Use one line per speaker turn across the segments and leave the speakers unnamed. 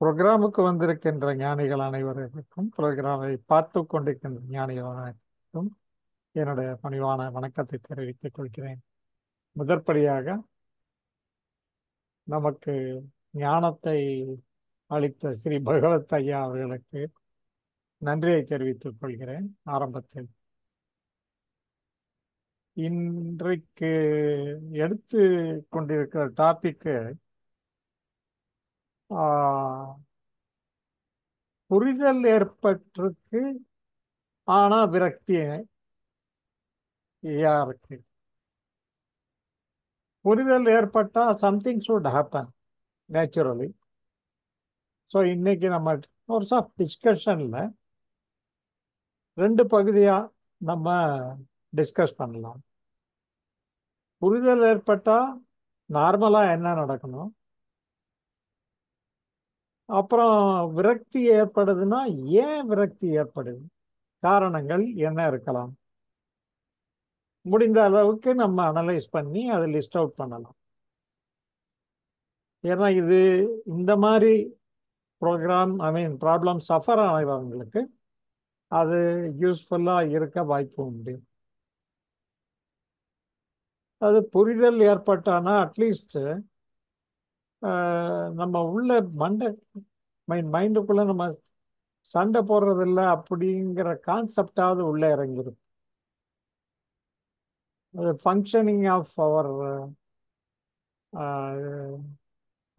புரோகிராமுக்கு வந்திருக்கின்ற ஞானிகள் அனைவருக்கும், புரோகிராமை பார்த்து கொண்டிருக்கின்ற ஞானிகள் அனைவருக்கும் என்னுடைய பணிவான வணக்கத்தை தெரிவித்துக் கொள்கிறேன். முதற்படியாக நமக்கு ஞானத்தை அளித்த ஸ்ரீ பகவத் ஐயா அவர்களுக்கு நன்றியை தெரிவித்துக் கொள்கிறேன். ஆரம்பத்தில் இன்றைக்கு எடுத்து கொண்டிருக்கிற டாபிக்கு புரிதல் ஏற்பட்டிருக்கு, ஆனா விரக்தி இருக்கு. புரிதல் ஏற்பட்டா something should happen naturally. So இன்னைக்கு நம்ம கோர்ஸ் ஆஃப் டிஸ்கஷன்ல 2 பகுதியா நம்ம டிஸ்கஸ் பண்ணலாம். புரிதல் ஏற்பட்டா நார்மலா என்ன நடக்கணும், அப்புறம் விரக்தி ஏற்படுதுன்னா ஏன் விரக்தி ஏற்படுது, காரணங்கள் என்ன இருக்கலாம், முடிந்த அளவுக்கு நம்ம அனலைஸ் பண்ணி அதை லிஸ்ட் அவுட் பண்ணலாம். ஏன்னா இது இந்த மாதிரி ப்ரோக்ராம் ப்ராப்ளம் சஃபர் ஆகிறவங்களுக்கு அது யூஸ்ஃபுல்லாக இருக்க வாய்ப்பு உண்டு. அது புரிதல் ஏற்பட்டானா அட்லீஸ்ட் நம்ம உள்ள மைண்டுக்குள்ள நம்ம சண்டை போடுறதில்ல அப்படிங்கிற கான்செப்டாவது உள்ளே இறங்கிடும். அது ஃபங்க்ஷனிங் ஆஃப் அவர்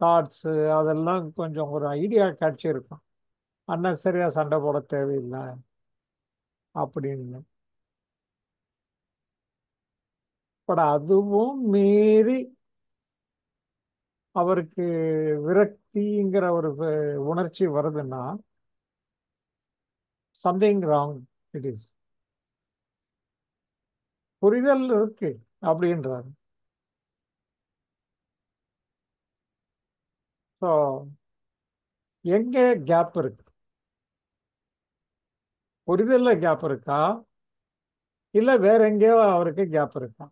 தாட்ஸு அதெல்லாம் கொஞ்சம் ஒரு ஐடியா கிடைச்சிருக்கும். அன்னெசரியாக சண்டை போட தேவையில்லை அப்படின்னு. பட் அதுவும் மீறி அவருக்கு விரக்திங்கிற ஒரு உணர்ச்சி வருதுன்னா சம்திங் ராங் இட் இஸ். புரிதல் இருக்கு அப்படின்றாரு. ஸோ எங்கே கேப் இருக்கு? புரிதல்ல கேப் இருக்கா, இல்லை வேற எங்கேயோ அவருக்கு கேப் இருக்கா?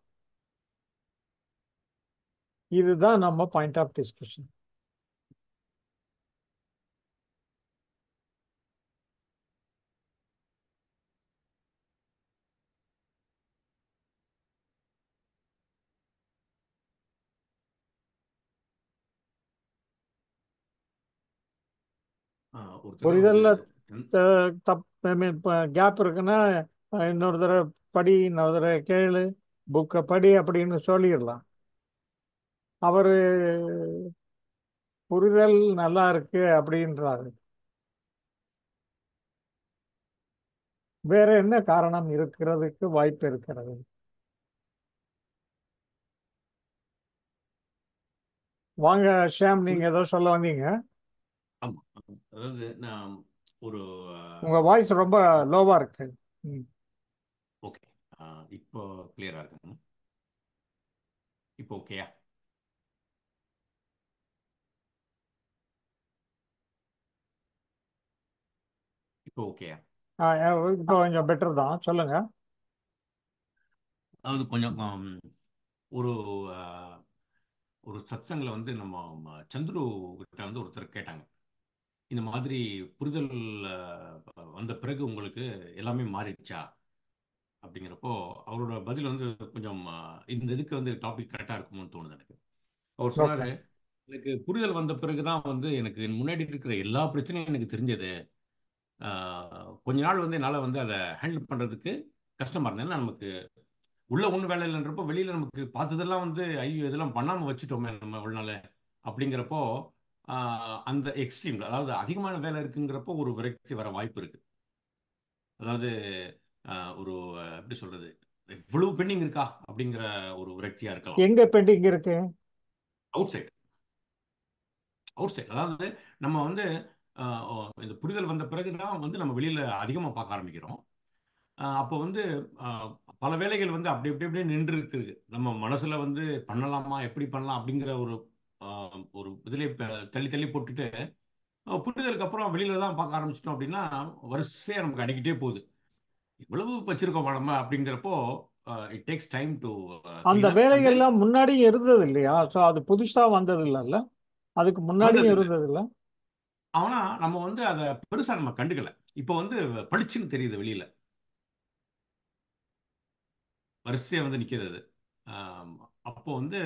இதுதான் நம்ம பாயிண்ட் ஆஃப் டிஸ்கஷன். புரிதல்ல கேப் இருக்குன்னா இன்னொரு தடவை படி, இன்னொரு தடவை கேளு, புக்கை படி அப்படின்னு சொல்லிடலாம். அவரு புரிதல் நல்லா இருக்கு அப்படின்றாரு. வேற என்ன காரணம் இருக்கிறதுக்கு வாய்ப்பு இருக்கிறது? வாங்க ஷாம், நீங்க ஏதோ சொல்ல வந்தீங்க.
ஆமா, அதாவது நான் ஒரு
உங்க வாய்ஸ் ரொம்ப லோவா இருக்கு.
ஓகே, இப்போ கிளியரா இருக்கு. இப்போ ஓகேயா? இப்போ ஓகேயா?
இப்போ கொஞ்சம் பெட்டர் தான், சொல்லுங்க.
அதாவது கொஞ்சம் ஒரு ஒரு சத்சங்கில் வந்து நம்ம சந்துரு கிட்ட வந்து ஒருத்தர் கேட்டாங்க, இந்த மாதிரி புரிதல் வந்த பிறகு உங்களுக்கு எல்லாமே மாறிடுச்சா அப்படிங்கிறப்போ அவரோட பதில் வந்து கொஞ்சம் இந்த இதுக்கு வந்து டாபிக் கரெக்டாக இருக்குமோன்னு தோணுது எனக்கு. அவர் சொன்னார், எனக்கு புரிதல் வந்த பிறகுதான் வந்து எனக்கு முன்னாடி இருக்கிற எல்லா பிரச்சனையும் எனக்கு தெரிஞ்சது. கொஞ்ச நாள் வந்து என்னால் வந்து அதை ஹேண்டில் பண்ணுறதுக்கு கஷ்டமாக இருந்தது. ஏன்னா நமக்கு உள்ள ஒன்றும் வேலை இல்லைன்றப்போ வெளியில் நமக்கு பார்த்ததெல்லாம் வந்து ஐயோ இதெல்லாம் பண்ணாமல் வச்சுட்டோமே நம்ம ஒரு நாள் அப்படிங்கிறப்போ அந்த எக்ஸ்ட்ரீம், அதாவது அதிகமான வேலை இருக்குங்கிறப்போ ஒரு விரக்தி வர வாய்ப்பு இருக்கு. அதாவது ஒரு எப்படி சொல்றது, இவ்வளவு பெண்டிங் இருக்கா அப்படிங்கிற ஒரு விரக்தியா இருக்கலாம்.
எங்க பெண்டிங் இருக்கு?
Outside, outside. அதாவது நம்ம வந்து இந்த புரிதல் வந்த பிறகுதான் வந்து நம்ம வெளியில அதிகமா பார்க்க ஆரம்பிக்கிறோம். அப்போ வந்து பல வேலைகள் வந்து அப்படி அப்படி அப்படியே நின்று இருக்குது. நம்ம மனசுல வந்து பண்ணலாமா, எப்படி பண்ணலாம் அப்படிங்கிற ஒரு ஒரு இதிலே தள்ளி தள்ளி போட்டுட்டு புரிதலுக்கு அப்புறம் வெளியில தான் பார்க்க ஆரம்பிச்சிட்டோம் அப்படின்னா வரிசையா நமக்கு அடிக்கிட்டே போகுது. இவ்வளவு வச்சிருக்கோம் நம்ம அப்படிங்கிறப்போ இட் டேக்ஸ் டைம் டு
அந்த
கிளீன் அப். அண்ட் தென்
வேலைகள்லாம் முன்னாடியும் இருந்தது இல்லையா? ஸோ அது புதுசா வந்தது இல்லைல்ல, அதுக்கு முன்னாடியும்
வந்தது இல்லை,
இருந்தது இல்லை.
ஆனா நம்ம வந்து அதை பெருசா நம்ம கண்டுக்கல. இப்போ வந்து பளிச்சுன்னு தெரியுது வெளியில, வரிசையா வந்து நிக்கிறது அது. ஆம், அப்போ வந்து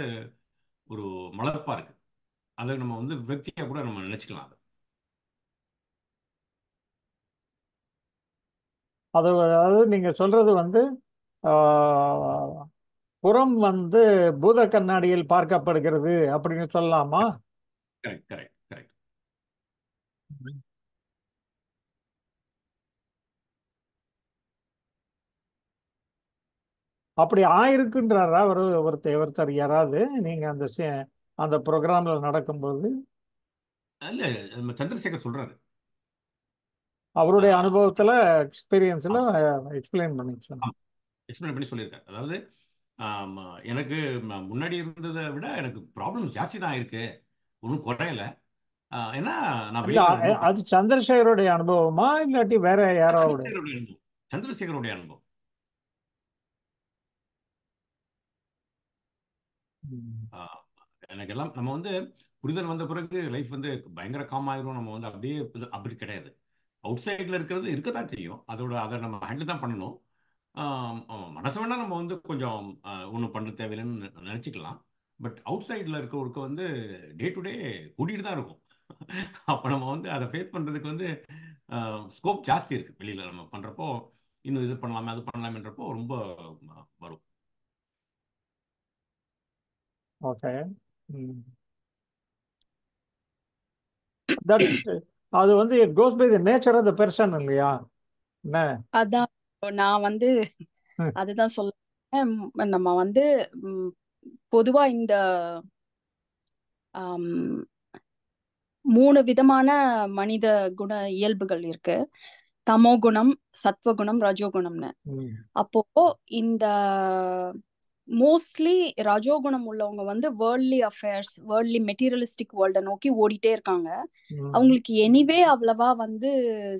ஒரு மலர்ப்பா இருக்கு. அதை நம்ம வந்து விரக்தியா கூட நம்ம நினைச்சுக்கலாம் அதை.
அதாவது நீங்க சொல்றது வந்து ஆஹ், புறம் வந்து பூத கண்ணாடியில் பார்க்கப்படுகிறது அப்படின்னு சொல்லலாமா?
Correct, correct, correct.
அப்படி ஆயிருக்குன்றாரா ஒருத்தர் யாராவது நீங்க அந்த ப்ரோக்ராம்ல நடக்கும்போது
இல்ல, நம்ம சந்திரசேகர் சொல்றாரு.
அவருடைய
ஆஹ்,
அனுபவத்துல எக்ஸ்பீரியன்ஸ்ல
ஆமா,
எக்ஸ்பிளைன் பண்ணி சொன்னாங்க.
ஆமா, எக்ஸ்பிளைன் பண்ணி சொல்லியிருக்காரு. அதாவது ஆம், எனக்கு முன்னாடி இருந்ததை விட எனக்கு ப்ராப்ளம் ஜாஸ்தி தான் இருக்கு, ஒன்றும் குறையல. ஏன்னா நான்
இல்ல
வெளியில ரொம்ப
அது சந்திரசேகருடைய அனுபவமா இல்லாட்டி வேற யாரோட?
சந்திரசேகருடைய அனுபவம், சந்திரசேகருடைய அனுபவம்.
ம்.
ஆ, எனக்கு எல்லாம் நம்ம வந்து புரிதல் வந்த பிறகு லைஃப் வந்து பயங்கர காம் ஆயிரும். நம்ம வந்து அப்படியே அப்படி கிடையாது. அவுட் சைடில் இருக்கிறது இருக்க தான் செய்யும். அதை நம்ம ஹேண்டில் தான் பண்ணணும். ஆமா, மனசு வேணா நம்ம வந்து கொஞ்சம் ஒன்றும் பண்ண தேவையில்லைன்னு நினச்சிக்கலாம். பட் அவுட் சைடில் இருக்கிறவருக்கு வந்து டே டு டே கூட்டிகிட்டு தான் இருக்கும். அப்போ நம்ம வந்து அதை ஃபேஸ் பண்ணுறதுக்கு வந்து ஸ்கோப் ஜாஸ்தி இருக்குது. வெளியில் நம்ம பண்ணுறப்போ இன்னும் இது பண்ணலாமே அது பண்ணலாமேன்றப்போ ரொம்ப வரும்.
ஓகே. தட்ஸ் அது வந்து it goes by the nature of the person இல்லையா? என்ன?
அதான் நான் வந்து அதுதான் சொல்ல நம்ம வந்து பொதுவா இந்த ஆம், 3 விதமான மனித குண இயல்புகள் இருக்கு. தமோ குணம், சத்வகுணம், ரஜோகுணம்னு.
ம்.
அப்போ இந்த மோஸ்ட்லி ரஜோகுணம் உள்ளவங்க வந்து வேர்ல்ட்லி அஃபேர்ஸ், வேர்ல்ட்லி மெட்டீரியலிஸ்டிக் வேர்ல்டை நோக்கி ஓடிட்டே இருக்காங்க.
ம்.
அவங்களுக்கு எனிவே அவ்வளவா வந்து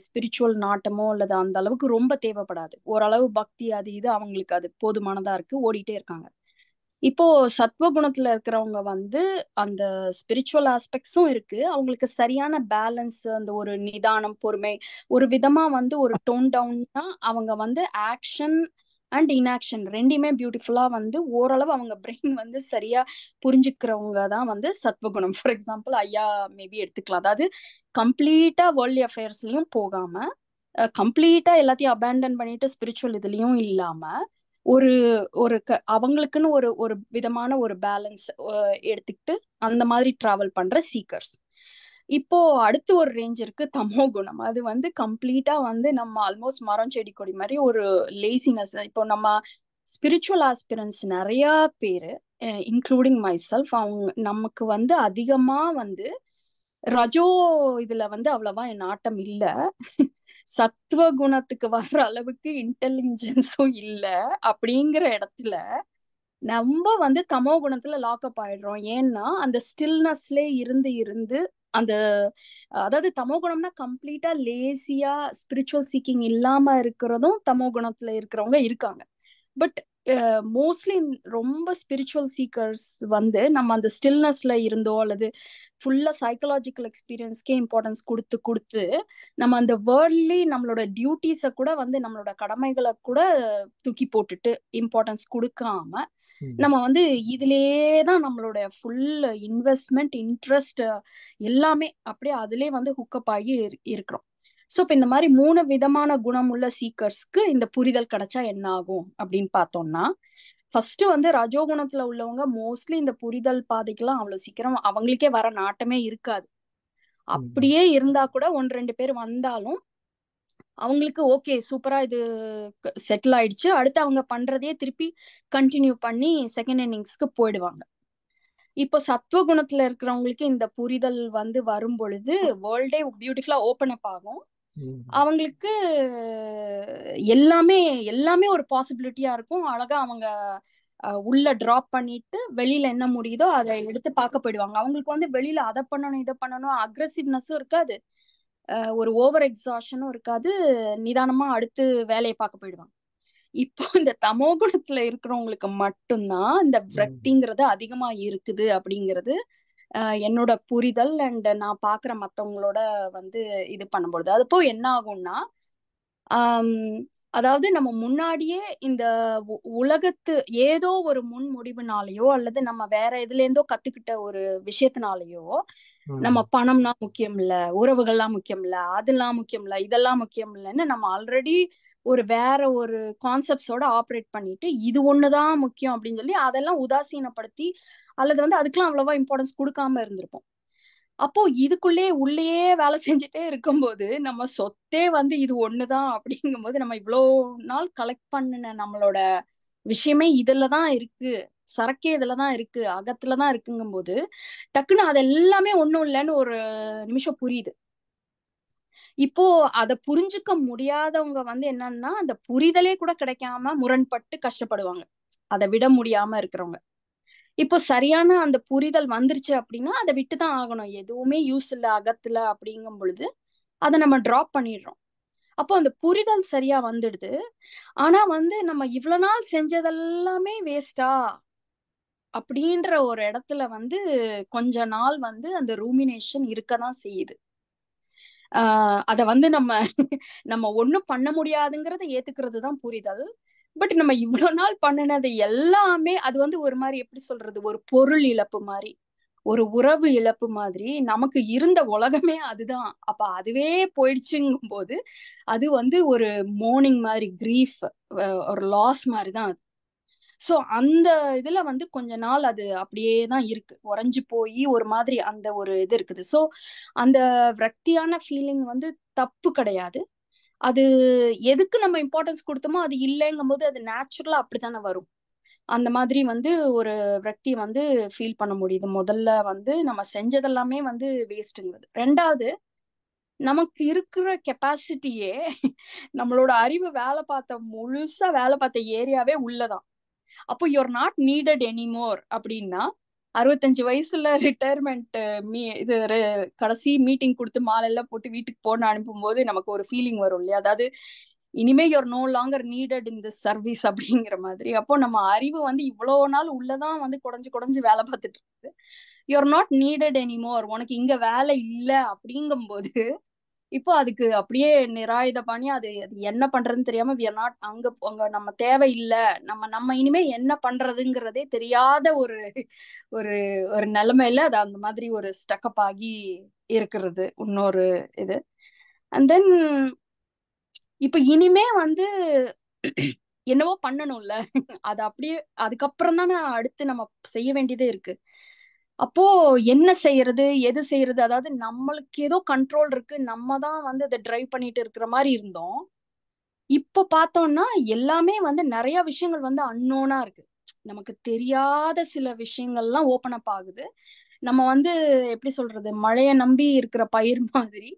ஸ்பிரிச்சுவல் நாட்டமோ அல்லது அந்த அளவுக்கு ரொம்ப தேவைப்படாது. ஓரளவு பக்தி அது இது அவங்களுக்கு அது போதுமானதா இருக்கு, ஓடிட்டே இருக்காங்க. இப்போ சத்வகுணத்துல இருக்கிறவங்க வந்து அந்த ஸ்பிரிச்சுவல் ஆஸ்பெக்ட்ஸும் இருக்கு, அவங்களுக்கு சரியான பேலன்ஸ், அந்த ஒரு நிதானம், பொறுமை, ஒரு விதமா வந்து ஒரு டோன் டவுன்னா அவங்க வந்து ஆக்ஷன் அண்ட் இன்ஆக்ஷன் ரெண்டுமே பியூட்டிஃபுல்லா வந்து ஓரளவு அவங்க பிரெயின் வந்து சரியா புரிஞ்சுக்கிறவங்க தான் வந்து சத்வகுணம். ஃபார் எக்ஸாம்பிள் ஐயா மேபி எடுத்துக்கலாம். அதாவது கம்ப்ளீட்டா வேர்ல்ட்லி அஃபேர்ஸ்லயும் போகாம கம்ப்ளீட்டா எல்லாத்தையும் அபேண்டன் பண்ணிட்டு ஸ்பிரிச்சுவல் இதுலயும் இல்லாம ஒரு ஒரு அவங்களுக்குன்னு ஒரு ஒரு விதமான ஒரு பேலன்ஸ் எடுத்துக்கிட்டு அந்த மாதிரி டிராவல் பண்ற சீக்கர்ஸ். இப்போ அடுத்து ஒரு ரேஞ்ச் இருக்கு தமோ குணம். அது வந்து கம்ப்ளீட்டா வந்து நம்ம ஆல்மோஸ்ட் மரம் செடி கொடி மாதிரி ஒரு லேசினஸ். இப்போ நம்ம ஸ்பிரிச்சுவல் ஆஸ்பிரன்ஸ் நிறைய பேரு இன்க்ளூடிங் மை செல்ஃப், அவங்க நமக்கு வந்து அதிகமா வந்து ரஜோ இதுல வந்து அவ்வளவா என் நாட்டம் இல்ல. சத்துவ குணத்துக்கு வர்ற அளவுக்கு இன்டெலிஜென்ஸும் இல்ல. அப்படிங்கிற இடத்துல நம்ம வந்து தமோ குணத்துல லாக்அப் ஆயிடுறோம். ஏன்னா அந்த ஸ்டில்னஸ்ல இருந்து இருந்து அந்த அதாவது தமோ குணம்னா கம்ப்ளீட்டா லேசியா ஸ்பிரிச்சுவல் சீக்கிங் இல்லாம இருக்கிறதும் தமோ குணத்துல இருக்கிறவங்க இருக்காங்க. பட் மோஸ்ட்லி ரொம்ப ஸ்பிரிச்சுவல் சீக்கர்ஸ் வந்து நம்ம அந்த ஸ்டில்னஸ்ல இருந்தோ அல்லது ஃபுல்லா சைக்கலாஜிக்கல் எக்ஸ்பீரியன்ஸ்க்கே இம்பார்ட்டன்ஸ் கொடுத்து கொடுத்து நம்ம அந்த வேர்ல்ட்லி நம்மளோட டியூட்டிஸை கூட வந்து நம்மளோட கடமைகளை கூட தூக்கி போட்டுட்டு இம்பார்ட்டன்ஸ் கொடுக்காம நம்ம வந்து இதுலயே தான் நம்மளோட ஃபுல் இன்வெஸ்ட்மெண்ட் இன்ட்ரெஸ்ட் எல்லாமே அப்படியே அதுலயே வந்து ஹுக்கப் ஆகி இருக்கிறோம். ஸோ இப்போ இந்த மாதிரி 3 விதமான குணம் உள்ள சீக்கர்ஸ்க்கு இந்த புரிதல் கிடைச்சா என்ன ஆகும் அப்படின்னு பார்த்தோம்னா, ஃபர்ஸ்ட் வந்து ரஜோகுணத்துல உள்ளவங்க மோஸ்ட்லி இந்த புரிதல் பாதைக்கெல்லாம் அவ்வளவு சீக்கிரம் அவங்களுக்கே வர நாட்டமே இருக்காது. அப்படியே இருந்தா கூட 1-2 பேர் வந்தாலும் அவங்களுக்கு ஓகே சூப்பரா இது செட்டில் ஆயிடுச்சு, அடுத்து அவங்க பண்றதையே திருப்பி கண்டினியூ பண்ணி செகண்ட் இன்னிங்ஸ்க்கு போயிடுவாங்க. இப்போ சத்துவ குணத்துல இருக்கிறவங்களுக்கு இந்த புரிதல் வந்து வரும் பொழுது வேர்ல்டே பியூட்டிஃபுல்லா ஓப்பன் அப் ஆகும். அவங்களுக்கு எல்லாமே எல்லாமே ஒரு பாசிபிலிட்டியா இருக்கும். அழகா அவங்க உள்ள டிராப் பண்ணிட்டு வெளியில என்ன முடியுதோ அதை எடுத்து பார்க்க போயிடுவாங்க. அவங்களுக்கு வந்து வெளியில அதை பண்ணணும் இதை பண்ணணும் அக்ரெசிவ்னஸும் இருக்காது, ஒரு ஓவர் எக்ஸாஷனும் இருக்காது, நிதானமா அடுத்து வேலையை பார்க்க போயிடுவாங்க. இப்போ இந்த தமோ குணத்துல இருக்கிறவங்களுக்கு மட்டும்தான் இந்த விரக்திங்கிறது அதிகமா இருக்குது அப்படிங்கிறது என்னோட புரிதல் அண்ட் நான் பாக்குற மத்தவங்களோட வந்து இது பண்ணும்பொழுது அதுப்போ என்ன ஆகும்னா அதாவது நம்ம முன்னாடியே இந்த உலகத்து ஏதோ ஒரு முன் முடிவுனாலயோ அல்லது நம்ம வேற எதுல இருந்தோ கத்துக்கிட்ட ஒரு விஷயத்தினாலயோ நம்ம பணம்னா முக்கியம் இல்ல, உறவுகள்லாம் முக்கியம் இல்ல, அதெல்லாம் முக்கியம் இல்ல, இதெல்லாம் முக்கியம் இல்லைன்னு நம்ம ஆல்ரெடி ஒரு வேற ஒரு கான்செப்ட்ஸோட ஆப்ரேட் பண்ணிட்டு இது ஒண்ணுதான் முக்கியம் அப்படின்னு சொல்லி அதெல்லாம் உதாசீனப்படுத்தி அல்லது வந்து அதுக்கெல்லாம் அவ்வளவா இம்பார்ட்டன்ஸ் கொடுக்காம இருந்திருப்போம். அப்போ இதுக்குள்ளேயே உள்ளேயே வேலை செஞ்சுட்டே இருக்கும்போது நம்ம சொத்தே வந்து இது ஒண்ணுதான் அப்படிங்கும்போது நம்ம இவ்வளோ நாள் கலெக்ட் பண்ணின நம்மளோட விஷயமே இதுலதான் இருக்கு, சரக்கே இதுலதான் இருக்கு, அகத்துலதான் இருக்குங்கும் போது டக்குன்னு அது எல்லாமே ஒண்ணும் இல்லைன்னு ஒரு நிமிஷம் புரியுது. இப்போ அதை புரிஞ்சுக்க முடியாதவங்க வந்து என்னன்னா அந்த புரிதலே கூட கிடைக்காம முரண்பட்டு கஷ்டப்படுவாங்க, அதை விட முடியாம இருக்கிறவங்க. இப்போ சரியான அந்த புரிதல் வந்துருச்சு அப்படின்னா அதை விட்டுதான் ஆகணும், எதுவுமே யூஸ் இல்லை அகத்துல அப்படிங்கும் பொழுது அதை நம்ம டிராப் பண்ணிடுறோம். அப்போ அந்த புரிதல் சரியா வந்துடுது. ஆனா வந்து நம்ம இவ்வளவு நாள் செஞ்சதெல்லாமே வேஸ்டா அப்படின்ற ஒரு இடத்துல வந்து கொஞ்ச நாள் வந்து அந்த ரூமினேஷன் இருக்கதான் செய்யுது. அத வந்து நம்ம ஒண்ணும் பண்ண முடியாதுங்கிறத ஏத்துக்கிறது தான் புரிதல். பட் நம்ம இவ்வளவு நாள் பண்ணினது எல்லாமே அது வந்து ஒரு மாதிரி எப்படி சொல்றது, ஒரு பொருள் இழப்பு மாதிரி, ஒரு உறவு இழப்பு மாதிரி. நமக்கு இருந்த உலகமே அதுதான். அப்ப அதுவே போயிடுச்சுங்கும் போது அது வந்து ஒரு மோர்னிங் மாதிரி, கிரீஃப், ஒரு லாஸ் மாதிரி தான் அது. சோ அந்த இதுல வந்து கொஞ்ச நாள் அது அப்படியே தான் இருக்கு, உறைஞ்சு போய் ஒரு மாதிரி அந்த ஒரு இது இருக்குது. சோ அந்த விரக்தியான ஃபீலிங் வந்து தப்பு கிடையாது. அது எதுக்கு நம்ம இம்பார்ட்டன்ஸ் கொடுத்தோமோ அது இல்லைங்கும் போது அது நேச்சுரலா அப்படித்தானே வரும். அந்த மாதிரி வந்து ஒரு விரக்தி வந்து ஃபீல் பண்ண முடியுது. முதல்ல வந்து நம்ம செஞ்சதெல்லாமே வந்து வேஸ்ட்டுங்கிறது. ரெண்டாவது, நமக்கு இருக்கிற கெப்பாசிட்டியே நம்மளோட அறிவு வேலை பார்த்த முழுசா வேலை பார்த்த ஏரியாவே உள்ளதான். அப்போ யூஆர் நாட் நீடட் எனிமோர் அப்படின்னா 65 வயசுல ரிட்டையர்மெண்ட் இது கடைசி மீட்டிங் கொடுத்து மாலையெல்லாம் போட்டு வீட்டுக்கு போன அனுப்பும் போது நமக்கு ஒரு ஃபீலிங் வரும் இல்லையா, அதாவது இனிமே you're no longer needed in this service அப்படிங்கிற மாதிரி. அப்போ நம்ம அறிவு வந்து இவ்வளவு நாள் உள்ளதான் வந்து குறைஞ்சு குறைஞ்சு வேலை பார்த்துட்டு இருக்குது. யூஆர் நாட் நீடட் எனிமோர், உனக்கு இங்க வேலை இல்லை அப்படிங்கும் போது இப்போ அதுக்கு அப்படியே நிராயுத பண்ணி அது என்ன பண்றதுன்னு தெரியாம we are not அங்க நம்ம தேவை இல்லை, நம்ம இனிமே என்ன பண்றதுங்கிறதே தெரியாத ஒரு ஒரு ஒரு நிலைமையில அது அந்த மாதிரி ஒரு ஸ்டக்கப் ஆகி இருக்கிறது இன்னொரு இது. அண்ட் தென் இப்ப இனிமே வந்து என்னவோ பண்ணணும்ல, அது அப்படியே அதுக்கப்புறம் தானே அடுத்து நம்ம செய்ய வேண்டியதே இருக்கு. அப்போ என்ன செய்யறது, எது செய்யறது, அதாவது நம்மளுக்கு ஏதோ கண்ட்ரோல் இருக்கு, நம்ம தான் வந்து அதை டிரைவ் பண்ணிட்டு இருக்கிற மாதிரி இருந்தோம். இப்போ பார்த்தோம்னா எல்லாமே வந்து நிறைய விஷயங்கள் வந்து அன்னோனா இருக்கு, நமக்கு தெரியாத சில விஷயங்கள்லாம் ஓப்பன் அப் ஆகுது. நம்ம வந்து எப்படி சொல்றது, மழையை நம்பி இருக்கிற பயிர் மாதிரி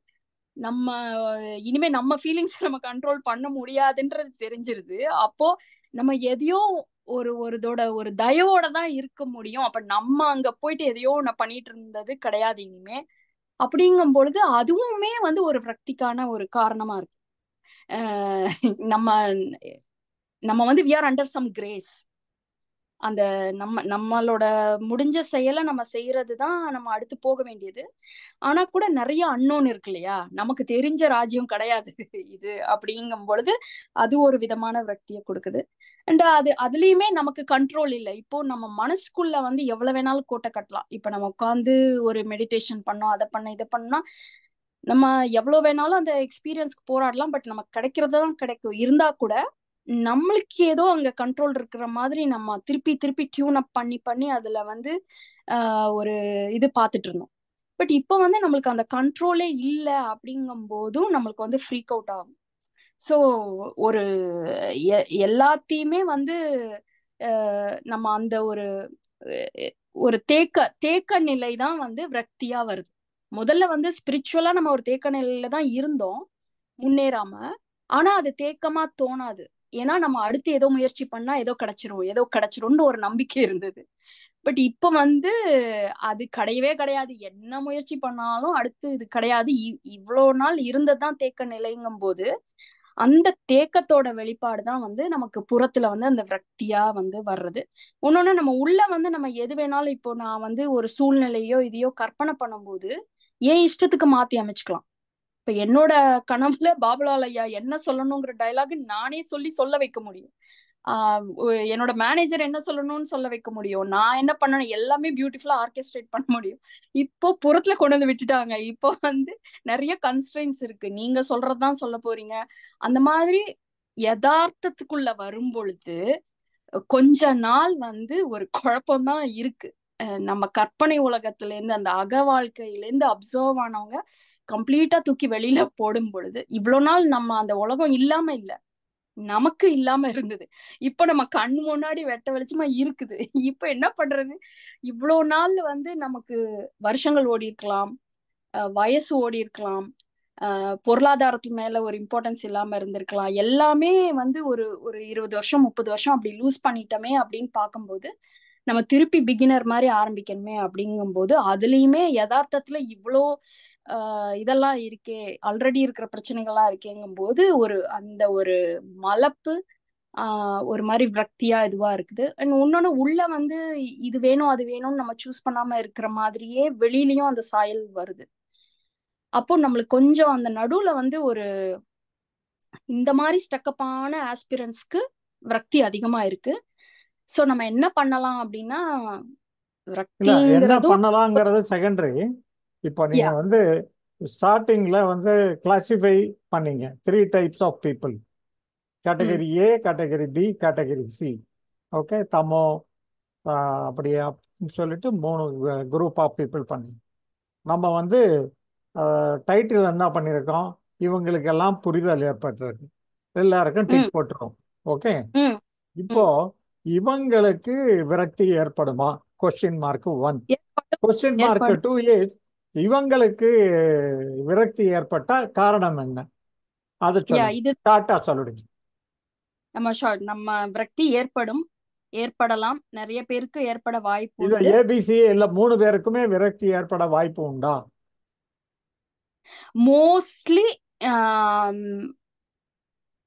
நம்ம இனிமே நம்ம ஃபீலிங்ஸ் நம்ம கண்ட்ரோல் பண்ண முடியாதுன்றது தெரிஞ்சிருது. அப்போ நம்ம எதையோ ஒரு தயவோட தான் இருக்க முடியும். அப்ப நம்ம அங்க போயிட்டு எதையோ ஒண்ணு பண்ணிட்டு இருந்தது கிடையாது இனிமே அப்படிங்கும் பொழுது அதுவுமே வந்து ஒரு விரக்திக்கான ஒரு காரணமா இருக்கு. நம்ம நம்ம வந்து we are under some grace. அந்த நம்மளோட முடிஞ்ச செயலை நம்ம செய்யறதுதான் நம்ம அடுத்து போக வேண்டியது. ஆனா கூட நிறைய அன்னோன் இருக்கு இல்லையா, நமக்கு தெரிஞ்ச ராஜ்யம் கிடையாது இது அப்படிங்கும் பொழுது அது ஒரு விதமான விரக்தியை கொடுக்குது. அண்ட் அதுலயுமே நமக்கு கண்ட்ரோல் இல்லை. இப்போ நம்ம மனசுக்குள்ள வந்து எவ்வளவு வேணாலும் கோட்டை கட்டலாம். இப்ப நம்ம உட்காந்து ஒரு மெடிடேஷன் பண்ணோம், அதை பண்ண இதை பண்ணா நம்ம எவ்வளவு வேணாலும் அந்த எக்ஸ்பீரியன்ஸ்க்கு போராடலாம். பட் நமக்கு கிடைக்கிறதான் கிடைக்கும். இருந்தா கூட நம்மளுக்கு ஏதோ அங்க கண்ட்ரோல் இருக்கிற மாதிரி நம்ம திருப்பி திருப்பி டியூன் அப் பண்ணி பண்ணி அதுல வந்து ஒரு இது பார்த்துட்டு இருந்தோம். பட் இப்போ வந்து நம்மளுக்கு அந்த கண்ட்ரோலே இல்லை அப்படிங்கும் போதும் நம்மளுக்கு வந்து ஃப்ரீக் அவுட் ஆகும். ஸோ ஒரு எல்லாத்தையுமே வந்து நம்ம அந்த ஒரு தேக்க நிலை தான் வந்து விரக்தியா வருது. முதல்ல வந்து ஸ்பிரிச்சுவலா நம்ம ஒரு தேக்க நிலையில தான் இருந்தோம் முன்னேறாம. ஆனா அது தேக்கமா தோணாது, ஏன்னா நம்ம அடுத்து ஏதோ முயற்சி பண்ணா ஏதோ கிடைச்சிரும்னு ஒரு நம்பிக்கை இருந்தது. பட் இப்ப வந்து அது கிடையவே கிடையாது. என்ன முயற்சி பண்ணாலும் அடுத்து இது கிடையாது. இவ்வளவு நாள் இருந்ததுதான் தேக்க நிலைங்கும் போது அந்த தேக்கத்தோட வெளிப்பாடு தான் வந்து நமக்கு புறத்துல வந்து அந்த விரக்தியா வந்து வர்றது. இன்னொன்னு நம்ம உள்ள வந்து நம்ம எது வேணாலும் இப்போ நான் வந்து ஒரு சூழ்நிலையோ இதையோ கற்பனை பண்ணும்போது என் இஷ்டத்துக்கு மாத்தி அமைச்சுக்கலாம். இப்ப என்னோட கனவுல பாபுலால் ஐயா என்ன சொல்லணுங்கிற டயலாக் நானே சொல்ல வைக்க முடியும். என்னோட மேனேஜர் என்ன சொல்லணும்னு சொல்ல வைக்க முடியும். நான் என்ன பண்ணணும் எல்லாமே பியூட்டிஃபுல்லா ஆர்கெஸ்ட்ரேட் பண்ண முடியும். இப்போ புறத்துல கொண்டு வந்து விட்டுட்டாங்க. இப்போ வந்து நிறைய கன்ஸ்ட்ரெயின்ஸ் இருக்கு. நீங்க சொல்றதுதான் சொல்ல போறீங்க. அந்த மாதிரி யதார்த்தத்துக்குள்ள வரும் பொழுது கொஞ்ச நாள் வந்து ஒரு குழப்பம்தான் இருக்கு. நம்ம கற்பனை உலகத்துல இருந்து அந்த அக வாழ்க்கையில இருந்து அப்சர்வ் ஆனவங்க கம்ப்ளீட்டா தூக்கி வெளியில போடும் பொழுது இவ்வளவு நாள் நம்ம அந்த உலகம் இல்லாம இல்ல, நமக்கு இல்லாம இருந்தது. இப்ப நம்ம கண் முன்னாடி வெட்ட வெளிச்சமா இருக்குது. இப்ப என்ன பண்றது? இவ்வளவு நாள் வந்து நமக்கு வருஷங்கள் ஓடி இருக்கலாம், வயசு ஓடி இருக்கலாம், பொருளாதாரத்து மேல ஒரு இம்பார்ட்டன்ஸ் இல்லாம இருந்திருக்கலாம். எல்லாமே வந்து ஒரு ஒரு 20 வருஷம் 30 வருஷம் அப்படி லூஸ் பண்ணிட்டோமே அப்படின்னு பார்க்கும்போது நம்ம திருப்பி பிகினர் மாதிரி ஆரம்பிக்கணுமே அப்படிங்கும்போது அதுலயுமே யதார்த்தத்துல இவ்வளோ இதெல்லாம் இருக்கே, ஆல்ரெடி இருக்கிற பிரச்சனைகள்லாம் இருக்கேங்கும் போது அந்த ஒரு மலப்பு ஒரு மாதிரி விரக்தியா இதுவா இருக்குது. அண்ட் இன்னொன்னு உள்ள வந்து இது வேணும் அது வேணும்னு நம்ம சூஸ் பண்ணாம இருக்கிற மாதிரியே வெளியிலயும் அந்த சாயல் வருது. அப்போ நம்மளுக்கு கொஞ்சம் அந்த நடுவுல வந்து ஒரு இந்த மாதிரி ஸ்டக்கப்பான ஆஸ்பிரன்ஸ்க்கு விரக்தி அதிகமா இருக்கு. சோ நம்ம என்ன பண்ணலாம் அப்படின்னா
இல்ல என்ன
விரக்திங்கிறதும்
பண்ணலாங்கிறது செகண்டரி. இப்போ நீங்க வந்து ஸ்டார்டிங்ல வந்து கிளாசிஃபை பண்ணீங்க 3 types of people. Category A, category B, category C. Okay, தமோ அப்படி அப்படின்னு சொல்லிட்டு 3 குரூப் ஆஃப் பீப்புள் பண்ணி நம்ம வந்து டைட்டில் என்ன பண்ணியிருக்கோம், இவங்களுக்கெல்லாம் புரிதல் ஏற்பட்டிருக்கு, எல்லாருக்கும் டிக் போட்டுரும். ஓகே, இப்போ இவங்களுக்கு விரக்தி ஏற்படுமா? Question mark 1. Question mark 2 is இவங்களுக்கு விரக்தி ஏற்பட்ட காரணம் என்ன? அது சொல்லுங்க, டாட்டா சொல்லுங்க.
நம்ம விரக்தி ஏற்படலாம், நிறைய பேருக்கு ஏற்பட வாய்ப்பு
இது
உண்டு.
ஏபிசி இல்ல 3 பேருக்குமே விரக்தி ஏற்பட வாய்ப்பு உண்டா?
மோஸ்ட்லி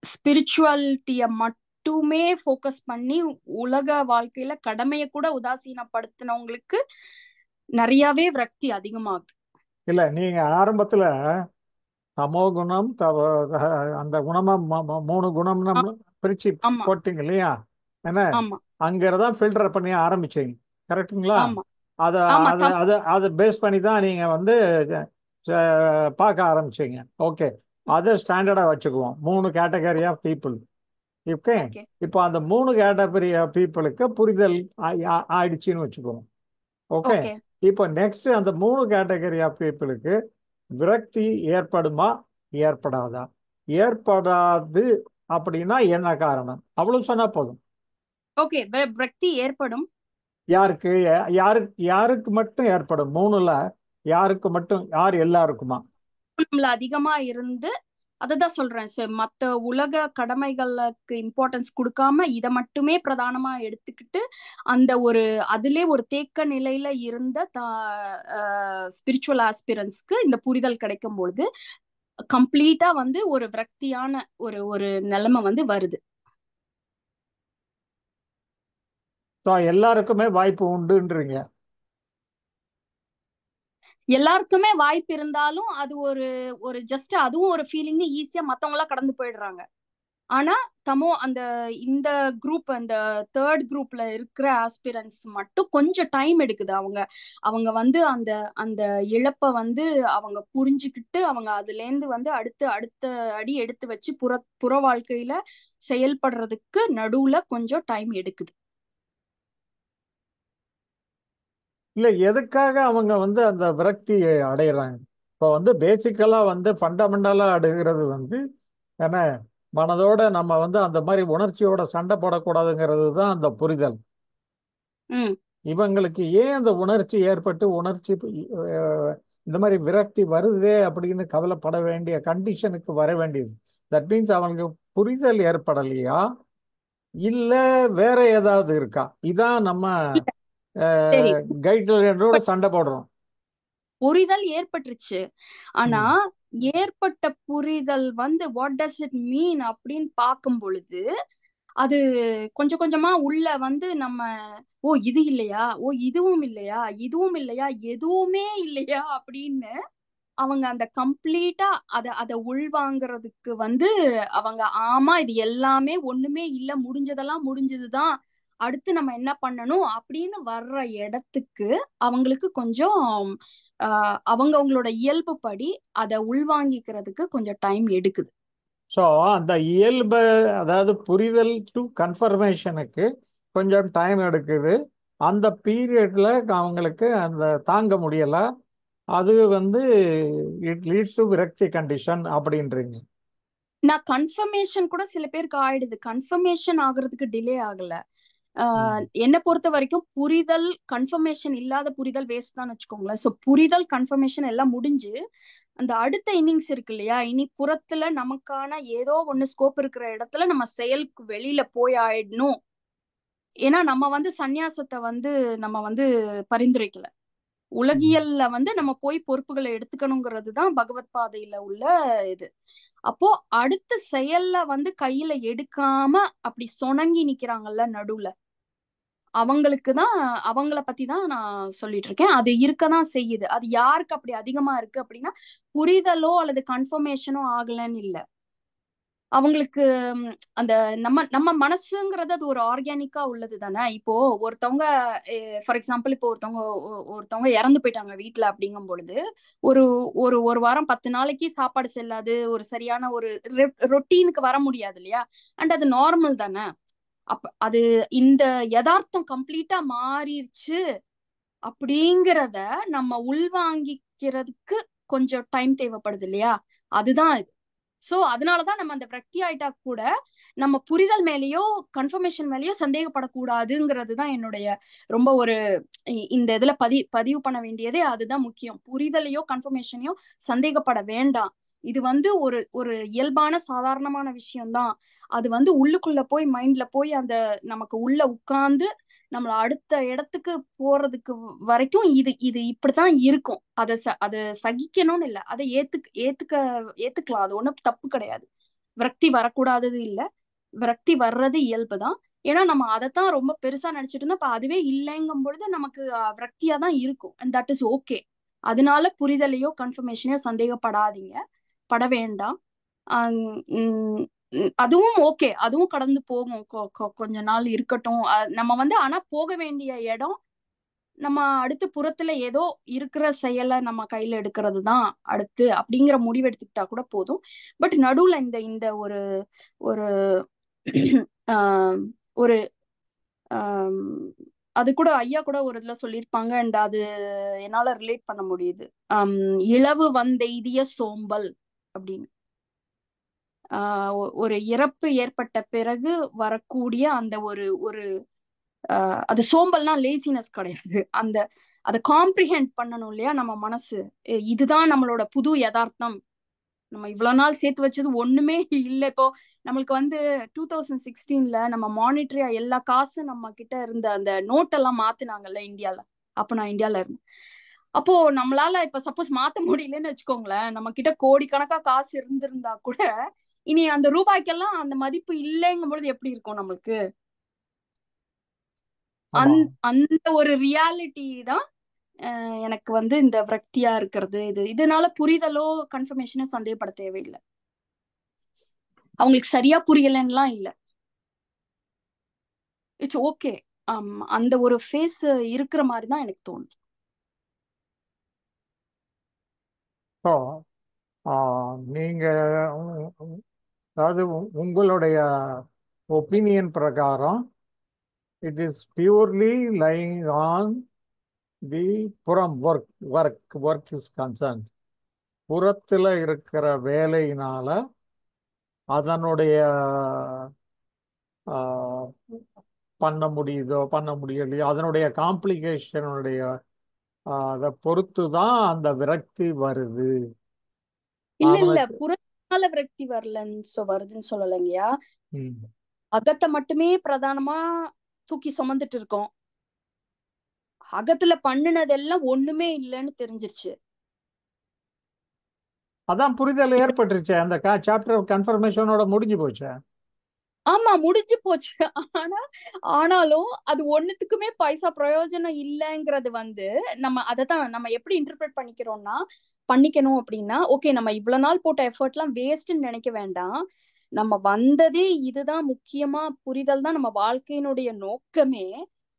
ஸ்பிரிச்சுவாலிட்டிய மட்டுமே ஃபோக்கஸ் பண்ணி உலக வாழ்க்கையில கடமையை கூட உதாசீனப்படுத்தினவங்களுக்கு நிறையவே விரக்தி அதிகமாகுது.
இல்ல நீங்க ஆரம்பத்துல தமோ குணம் அந்த குணமா 3 குணம் பிரிச்சு போட்டீங்க இல்லையா? என்ன அங்கதான் ஃபில்டர் பண்ணி ஆரம்பிச்சீங்க, கரெக்டுங்களா? அதை பேஸ் பண்ணி தான் நீங்க வந்து பார்க்க ஆரம்பிச்சீங்க. ஓகே, அதை ஸ்டாண்டர்டா வச்சுக்குவோம். 3 கேட்டகரி ஆஃப் பீப்புள். ஓகே, இப்போ அந்த 3 கேட்டகரி ஆஃப் பீப்புளுக்கு புரிதல் ஆயிடுச்சுன்னு வச்சுக்குவோம். ஓகே, இப்போ நெக்ஸ்ட் அந்த 3 கேட்டகரி ஆஃப் பீப்புளுக்கு விரக்தி ஏற்படுமா ஏற்படாதா? ஏற்படாது அப்படின்னா என்ன காரணம்? அவ்வளவு சொன்னா போதும்.
ஓகே, விரக்தி ஏற்படும்.
யாருக்கு யாருக்கு மட்டும் ஏற்படும்? 3ல யாருக்கு மட்டும்? யார் எல்லாருக்குமா?
நம்மள அதிகமா இருந்து அததான் சொல்றேன் சார், மத்த உலக கடமைகளுக்கு இம்பார்ட்டன்ஸ் கொடுக்காம இதை மட்டுமே பிரதானமா எடுத்துக்கிட்டு அந்த அதிலே ஒரு தேக்க நிலையில இருந்த ஸ்பிரிச்சுவல் ஆஸ்பிரன்ஸ்க்கு இந்த புரிதல் கிடைக்கும் பொழுது கம்ப்ளீட்டா வந்து ஒரு விரக்தியான ஒரு நிலைமை வந்து வருது.
எல்லாருக்குமே வாய்ப்பு உண்டுன்றீங்க?
எல்லாருக்குமே வாய்ப்பு இருந்தாலும் அது ஒரு ஜஸ்ட் அதுவும் ஒரு ஃபீலிங் ஈஸியா மத்தவங்க எல்லாம் கடந்து போயிடுறாங்க. ஆனா இந்த குரூப், அந்த 3rd குரூப்ல இருக்கிற ஆஸ்பிரன்ஸ் மட்டும் கொஞ்சம் டைம் எடுக்குது. அவங்க வந்து அந்த இழப்பை வந்து அவங்க புரிஞ்சுக்கிட்டு அவங்க அதுல இருந்து வந்து அடுத்த அடி எடுத்து வச்சு புற வாழ்க்கையில செயல்படுறதுக்கு நடுவுல கொஞ்சம் டைம் எடுக்குது.
இல்ல எதுக்காக அவங்க வந்து அந்த விரக்தி அடைகிறாங்க? இப்போ வந்து பேசிக்கலா வந்து ஃபண்டமெண்டலா அடைகிறது வந்து என்ன, மனதோட நம்ம வந்து அந்த மாதிரி உணர்ச்சியோட சண்டை போடக்கூடாதுங்கிறது தான் அந்த புரிதல். இவங்களுக்கு ஏன் அந்த உணர்ச்சி ஏற்பட்டு இந்த மாதிரி விரக்தி வருதே அப்படின்னு கவலைப்பட வேண்டிய கண்டிஷனுக்கு வர வேண்டியது? தட் மீன்ஸ் அவங்களுக்கு புரிதல் ஏற்படலையா இல்ல வேற ஏதாவது இருக்கா? இதான் நம்ம கைட்லைனோட சண்டை போடுறோம்.
புரிதல் ஏற்பட்டுருச்சு, ஆனா ஏற்பட்ட புரிதல் வந்து வாட் டஸ் இட் மீன் அப்படின்னு பார்க்கும் பொழுது அது கொஞ்சம் கொஞ்சமா உள்ள வந்து நம்ம ஓ இது இல்லையா, ஓ இதுவும் இல்லையா, இதுவும் இல்லையா, எதுவுமே இல்லையா அப்படின்னு அவங்க அந்த கம்ப்ளீட்டா அத உள்வாங்கிறதுக்கு வந்து அவங்க ஆமா இது எல்லாமே ஒண்ணுமே இல்ல, முடிஞ்சதெல்லாம் முடிஞ்சதுதான், அடுத்து நம்ம என்ன பண்ணணும் அப்படின்னு வர்ற இடத்துக்கு அவங்களுக்கு கொஞ்சம் அவங்களோட இயல்பு படி அதை உள்வாங்கிக்கிறதுக்கு கொஞ்சம் டைம் எடுக்குது.
ஸோ அந்த இயல்பு, அதாவது புரிதல் டு கன்ஃபர்மேஷனுக்கு கொஞ்சம் டைம் எடுக்குது. அந்த பீரியட்ல அவங்களுக்கு அந்த தாங்க முடியல, அது வந்து இட் லீட்ஸ் டு விரக்தி கண்டிஷன் அப்படின்றீங்க.
நான் கன்ஃபர்மேஷன் கூட சில பேருக்கு ஆயிடுது, கன்ஃபர்மேஷன் ஆகுறதுக்கு டிலே ஆகல. என்னை பொறுத்த வரைக்கும் புரிதல் கன்ஃபர்மேஷன் இல்லாத புரிதல் வேஸ்ட் தான் வச்சுக்கோங்களேன். ஸோ புரிதல் கன்ஃபர்மேஷன் எல்லாம் முடிஞ்சு அந்த அடுத்த இன்னிங்ஸ் இருக்கு இல்லையா, இனி புறத்துல நமக்கான ஏதோ ஒண்ணு ஸ்கோப் இருக்கிற இடத்துல நம்ம செயலுக்கு வெளியில போய் ஆயிடணும். ஏன்னா நம்ம வந்து சந்நியாசத்தை வந்து நம்ம வந்து பரிந்துரைக்கல, உலகியல்ல வந்து நம்ம போய் பொறுப்புகளை எடுத்துக்கணுங்கிறது தான் பகவத் பாதையில உள்ள இது. அப்போ அடுத்த செயல்ல வந்து கையில எடுக்காம அப்படி சொணங்கி நிக்கிறாங்கல்ல நடுவுல, அவங்களுக்கு தான், அவங்கள பத்தி தான் நான் சொல்லிட்டு இருக்கேன். அது இருக்கதான் செய்யுது. அது யாருக்கு அப்படி அதிகமா இருக்கு அப்படின்னா, புரிதலோ அல்லது கன்ஃபர்மேஷனோ ஆகலன்னு இல்ல, அவங்களுக்கு அந்த நம்ம நம்ம மனசுங்கிறது அது ஒரு ஆர்கானிக்கா உள்ளது தானே. இப்போ ஒருத்தவங்க ஃபார் எக்ஸாம்பிள் இப்போ ஒருத்தவங்க இறந்து போயிட்டாங்க வீட்டுல அப்படிங்கும் பொழுது ஒரு ஒரு ஒரு வாரம் 10 நாளைக்கு சாப்பாடு செல்லாது, ஒரு சரியான ஒரு ரொட்டீனுக்கு வர முடியாது இல்லையா. அண்ட் அது நார்மல் தானே. அது இந்த யதார்த்தம் கம்ப்ளீட்டா மாறிடுச்சு அப்படிங்கிறத நம்ம உள்வாங்கிக்கிறதுக்கு கொஞ்சம் டைம் தேவைப்படுது இல்லையா, அதுதான் இது. சோ அதனாலதான் நம்ம அந்த விரக்தி ஆயிட்டா கூட நம்ம புரிதல் மேலேயோ கன்ஃபர்மேஷன் மேலேயோ சந்தேகப்படக்கூடாதுங்கிறது தான் என்னுடைய ரொம்ப ஒரு இந்த இதுல பதிவு பண்ண வேண்டியதே அதுதான் முக்கியம். புரிதலையோ கன்ஃபர்மேஷனையோ சந்தேகப்பட வேண்டாம். இது வந்து ஒரு ஒரு இயல்பான சாதாரணமான விஷயம்தான். அது வந்து உள்ளுக்குள்ள போய் மைண்ட்ல போய் அந்த நமக்கு உள்ள உட்கார்ந்து நம்மள அடுத்த இடத்துக்கு போறதுக்கு வரைக்கும் இது இது இப்படித்தான் இருக்கும். அதை சகிக்கணும்னு இல்லை, அதை ஏத்துக்கலாம். அது ஒண்ணும் தப்பு கிடையாது. விரக்தி வரக்கூடாதது இல்ல, விரக்தி வர்றது இயல்புதான். ஏன்னா நம்ம அதைத்தான் ரொம்ப பெருசா நினைச்சிட்டு இருந்தோம். அப்ப அதுவே இல்லைங்கும் பொழுது நமக்கு விரக்தியா தான் இருக்கும். And that is okay. அதனால புரிதலையோ கன்ஃபர்மேஷனையோ சந்தேகப்படாதீங்க, பட வேண்டாம். அதுவும் ஓகே, அதுவும் கடந்து போகும். கொஞ்ச நாள் இருக்கட்டும். நம்ம வந்து ஆனா போக வேண்டிய இடம் நம்ம அடுத்து புறத்துல ஏதோ இருக்கிற செயலை நம்ம கையில எடுக்கிறது தான் அடுத்து அப்படிங்கிற முடிவு எடுத்துக்கிட்டா கூட போதும். பட் நடுவுல இந்த இந்த ஒரு ஒரு ஒரு அது கூட ஐயா கூட ஒரு இதுல சொல்லியிருப்பாங்க. அண்ட் அது என்னால ரிலேட் பண்ண முடியுது. இளவு வந்தெய்திய சோம்பல் அப்படின்னு. ஒரு இறப்பு ஏற்பட்ட பிறகு வரக்கூடிய அந்த ஒரு ஒரு அது சோம்பல்னா லேசினஸ் கிடையாது. அதை காம்ப்ரிஹெண்ட் பண்ணணும் இல்லையா நம்ம மனசு. இதுதான் நம்மளோட புது யதார்த்தம், நம்ம இவ்வளவு நாள் சேர்த்து வச்சது ஒண்ணுமே இல்லை. இப்போ நம்மளுக்கு வந்து 2016 நம்ம மானிட்டரியா எல்லா காசும் நம்ம கிட்ட இருந்த அந்த நோட்டெல்லாம் மாத்தினாங்கல்ல இந்தியால. அப்ப நான் இந்தியால இருந்தேன். அப்போ நம்மளால இப்ப சப்போஸ் மாத்த முடியலன்னு வச்சுக்கோங்களேன், நம்ம கிட்ட கோடிக்கணக்கா காசு இருந்திருந்தா கூட இனி அந்த ரூபாய்க்கெல்லாம் அந்த மதிப்பு இல்லைங்கும் பொழுது எப்படி இருக்கும் நம்மளுக்கு. அந்த ஒரு ரியாலிட்டி தான் எனக்கு வந்து இந்த விரக்தியா இருக்கிறது. இதனால புரிதலோ கன்ஃபர்மேஷனோ சந்தேகப்பட தேவையில்லை. அவங்களுக்கு சரியா புரியலன்னுலாம் இல்லை, இட்ஸ் ஓகே. அந்த ஒரு ஃபேஸ் இருக்கிற மாதிரி தான் எனக்கு தோணுது.
நீங்க அதாவது உங்களுடைய ஒப்பீனியன் பிரகாரம் it is purely lying on the புறம் work is concerned. புறத்துல இருக்கிற வேலையினால அதனுடைய பண்ண முடியலையோ அதனுடைய காம்ப்ளிகேஷனுடைய அதை பொறுத்து தான் அந்த விரக்தி வருது.
இல்ல புறத்தால விரக்தி வருதுன்னு சொல்லலைங்கயா. அகத்தை மட்டுமே பிரதானமா தூக்கி சுமந்துட்டு இருக்கோம். அகத்துல பண்ணுனதெல்லாம் ஒண்ணுமே இல்லைன்னு தெரிஞ்சிருச்சு.
அதான் புரிதல் ஏற்பட்டுருச்சு, அந்த சாப்டர் கன்ஃபர்மேஷனோட முடிஞ்சு போச்சு.
ஆமா, முடிஞ்சு போச்சு. ஆனா ஆனாலும் அது ஒண்ணுத்துக்குமே பைசா பிரயோஜனம் இல்லைங்கிறது வந்து நம்ம அததான் நம்ம எப்படி இன்டர்பிரட் பண்ணிக்கணும் அப்படின்னா, ஓகே நம்ம இவ்வளவு நாள் போட்ட எஃபர்ட்லாம் வேஸ்ட்ன்னு நினைக்க வேண்டாம். நம்ம வந்ததே இதுதான், முக்கியமா புரிதல் தான் நம்ம வாழ்க்கையினுடைய நோக்கமே.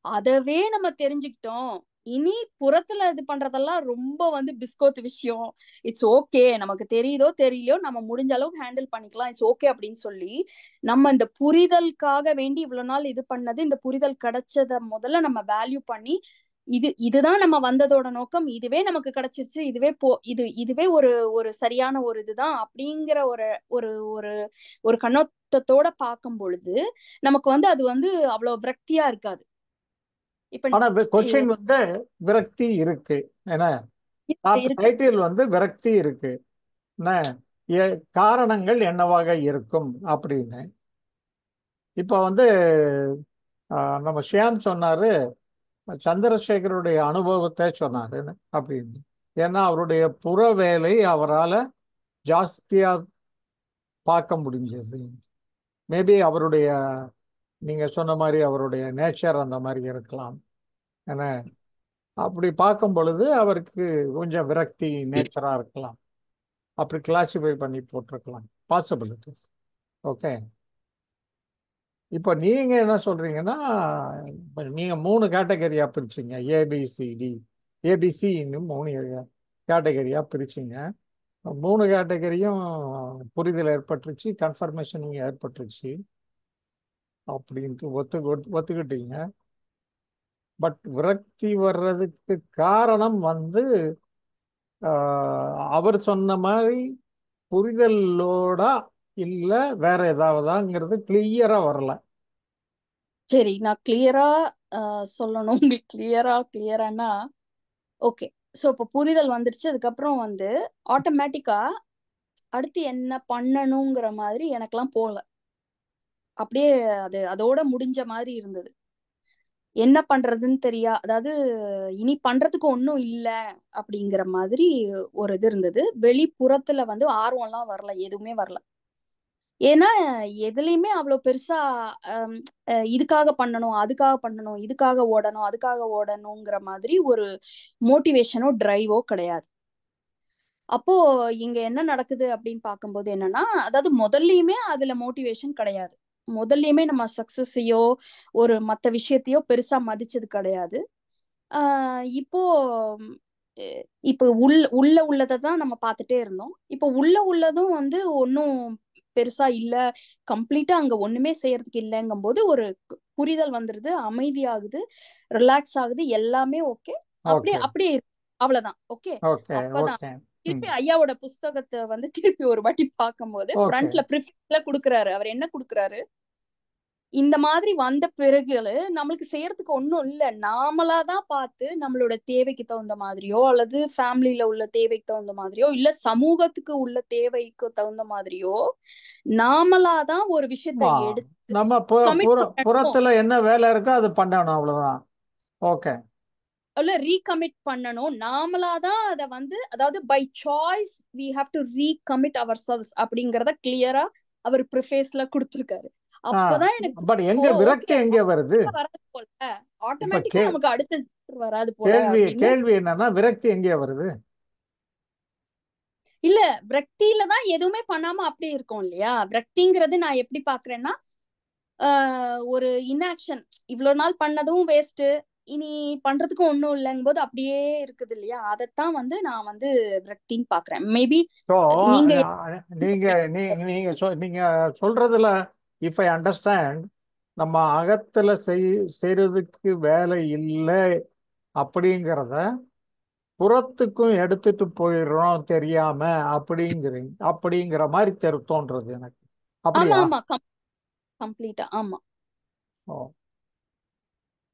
அதவே நம்ம தெரிஞ்சுக்கிட்டோம். இனி புறத்துல இது பண்றதெல்லாம் ரொம்ப வந்து பிஸ்கோத் விஷயம். இட்ஸ் ஓகே, நமக்கு தெரியுதோ தெரியலையோ நம்ம முடிஞ்ச அளவுக்கு ஹேண்டில் பண்ணிக்கலாம், இட்ஸ் ஓகே அப்படின்னு சொல்லி நம்ம இந்த புரிதலுக்காக வேண்டி இவ்வளவு நாள் இது பண்ணது, இந்த புரிதல் கிடைச்சத முதல்ல நம்ம வேல்யூ பண்ணி, இதுதான் நம்ம வந்ததோட நோக்கம், இதுவே நமக்கு கிடைச்சிருச்சு, இதுவே ஒரு ஒரு சரியான ஒரு இதுதான் அப்படிங்கிற ஒரு ஒரு ஒரு ஒரு கண்ணோட்டத்தோட பார்க்கும் பொழுது நமக்கு வந்து அது வந்து அவ்வளவு விரக்தியா இருக்காது. இப்ப
ஆனா கொஸ்டின் வந்து விரக்தி இருக்கு. ஏன்னா
இருக்கு.
டைட்டில் வந்து விரக்தி இருக்கு. என்ன காரணங்கள் என்னவாக இருக்கும் அப்படின்னு. இப்போ வந்து நம்ம ஷியாம் சொன்னாரு, சந்திரசேகருடைய அனுபவத்தை சொன்னாரு அப்படின்னு. ஏன்னா அவருடைய புற வேலை அவரால் ஜாஸ்தியா பார்க்க முடிஞ்சது. மேபி அவருடைய, நீங்க சொன்ன மாதிரி அவருடைய நேச்சர் அந்த மாதிரி இருக்கலாம். ஏன்னா அப்படி பார்க்கும் பொழுது அவருக்கு கொஞ்சம் விரக்தி நேச்சரா இருக்கலாம். அப்படி கிளாசிஃபை பண்ணி போட்டிருக்கலாம், பாசிபிலிட்டிஸ். ஓகே. இப்போ நீங்க என்ன சொல்றீங்கன்னா, இப்ப நீங்க 3 கேட்டகரியா பிரிச்சீங்க, ஏபிசிடி. ஏபிசின்னு 3 கேட்டகரியா பிரிச்சீங்க. 3 கேட்டகரியும் புரிதல் ஏற்பட்டுருச்சு, கன்ஃபர்மேஷன் ஏற்பட்டுருச்சு அப்படின்ட்டு ஒத்துக்கிட்டீங்க. பட் விரக்தி வர்றதுக்கு காரணம் வந்து அவர் சொன்ன மாதிரி புரிதலோட இல்ல வேற ஏதாவதாங்கிறது கிளியரா வரல.
சரி, நான் கிளியரா சொல்லணும் உங்களுக்கு. கிளியரானா ஓகே. ஸோ இப்போ புரிதல் வந்துருச்சு, அதுக்கப்புறம் வந்து ஆட்டோமேட்டிக்கா அடுத்து என்ன பண்ணணுங்கிற மாதிரி எனக்கெல்லாம் போகல. அப்படியே அதோட முடிஞ்ச மாதிரி இருந்தது. என்ன பண்றதுன்னு அதாவது இனி பண்றதுக்கு ஒன்றும் இல்லை அப்படிங்கிற மாதிரி ஒரு இது இருந்தது. வெளிப்புறத்துல வந்து ஆர்வம்லாம் வரல, எதுவுமே வரல. ஏன்னா எதுலையுமே அவ்வளவு பெருசா இதுக்காக பண்ணணும், அதுக்காக பண்ணணும், இதுக்காக ஓடணும், அதுக்காக ஓடணுங்கிற மாதிரி ஒரு மோட்டிவேஷனோ டிரைவோ கிடையாது. அப்போ இங்க என்ன நடக்குது அப்படின்னு பார்க்கும்போது என்னன்னா, அதாவது முதல்லயுமே அதுல மோட்டிவேஷன் கிடையாது. முதல்லயுமே நம்ம சக்சஸையோ ஒரு மத்த விஷயத்தையோ பெருசா மதிச்சது கிடையாது. இப்போ இப்போ உள்ளதை தான் நம்ம பார்த்துட்டே இருந்தோம். இப்போ உள்ளதும் வந்து ஒன்றும் பெருசா இல்ல, கம்ப்ளீட்டா அங்க ஒண்ணுமே செய்யறதுக்கு இல்லைங்கும் போது ஒரு புரிதல் வந்துருது, அமைதியாகுது, ரிலாக்ஸ் ஆகுது, எல்லாமே ஓகே. அப்படியே அப்படியே அவ்வளவுதான். ஓகே. அப்பதான் திருப்பி ஐயாவோட புஸ்தகத்தை வந்து திருப்பி ஒரு வாட்டி பார்க்கும்போது ஃப்ரண்ட்ல ப்ரிஃபேஸ்ல கொடுக்குறாரு. அவர் என்ன கொடுக்குறாரு, இந்த மாதிரி வந்த பிறகு நம்மளுக்கு செய்யறதுக்கு ஒன்றும் இல்லை, நாமளாதான் பார்த்து நம்மளோட தேவைக்கு தகுந்த மாதிரியோ அல்லது ஃபேமிலியில உள்ள தேவைக்கு தகுந்த மாதிரியோ இல்ல சமூகத்துக்கு உள்ள தேவைக்கு தகுந்த மாதிரியோ நாமளாதான் ஒரு விஷயத்தை எடுத்து
நம்ம புறத்துல என்ன வேலை இருக்கோ அது பண்ணணும், அவ்வளவுதான். ஓகே.
ரீகமிட் பண்ணணும், நாமளாதான் அதை வந்து, அதாவது by choice we have to recommit ourselves அப்படிங்கறத கிளியரா அவர் ப்ரிஃபேஸ்ல கொடுத்திருக்காரு. அப்பதான் எனக்கு
பட் எங்க விரக்தி எங்க வருது,
வராது போல, ஆட்டோமேட்டிக்கா நமக்கு அடுத்த வராது போல.
கேள்வி என்னன்னா விரக்தி எங்க வருது?
இல்ல, விரக்தியில தான் எதுவுமே பண்ணாம அப்படியே இருக்கும் இல்லையா. விரக்திங்கிறது நான் எப்படி பாக்குறேன்னா, ஒரு இன்ஆக்ஷன், இவ்வளவு நாள் பண்ணதும் வேஸ்ட், இனி பண்றதுக்கும் ஒண்ணும் இல்லைங்கும் போது அப்படியே இருக்குது இல்லையா. அதைத்தான் வந்து நான் வந்து விரக்தின்னு பாக்குறேன். மேபி
நீங்க நீங்க சொல்றதுல இஃப் ஐ அண்டர்ஸ்டாண்ட், நம்ம அகத்துல செய்யறதுக்கு வேலை இல்லை அப்படிங்கிறத புறத்துக்கும் எடுத்துட்டு போயிடுறோம் தெரியாம அப்படிங்கிற மாதிரி தோன்றது எனக்கு.
ஆமா ஆமா, கம்ப்ளீட்டா ஆமா.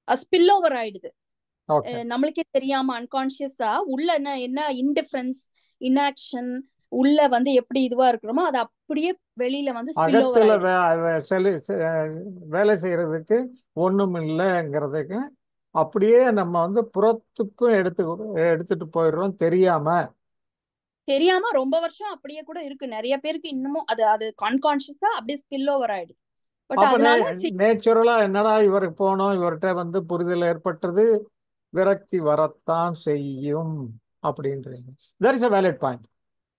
ஸ்பில் ஓவர் ஆயிடுது நம்மளுக்கே தெரியாம, அன்கான்சியஸா உள்ள என்ன இன்டிஃபரன்ஸ், இன்ஆக்ஷன் உள்ள வந்து எப்படி இதுவா இருக்கிறோமோ அது அப்படியே வெளியில வந்து ஸ்பில் ஓவர் ஆயிடுது.
வேலை செய்யறதுக்கு ஒண்ணும் இல்லைங்கிறதுக்கு அப்படியே நம்ம வந்து புறத்துக்கும் எடுத்துட்டு போயிடுறோம் தெரியாம.
தெரியாம ரொம்ப வருஷம் அப்படியே கூட இருக்கு. நிறைய பேருக்கு இன்னமும் அது அது அன்கான்சியஸா அப்படியே ஸ்பில் ஓவர் ஆயிடுது. பட்
அப்ப
அதனால
நேச்சுரலா என்னடா இவருக்கு போனோம், இவர்கிட்ட வந்து புரிதல் ஏற்பட்டது, விரக்தி வரத்தான் செய்யும் அப்படின்றீங்க. That is a valid point.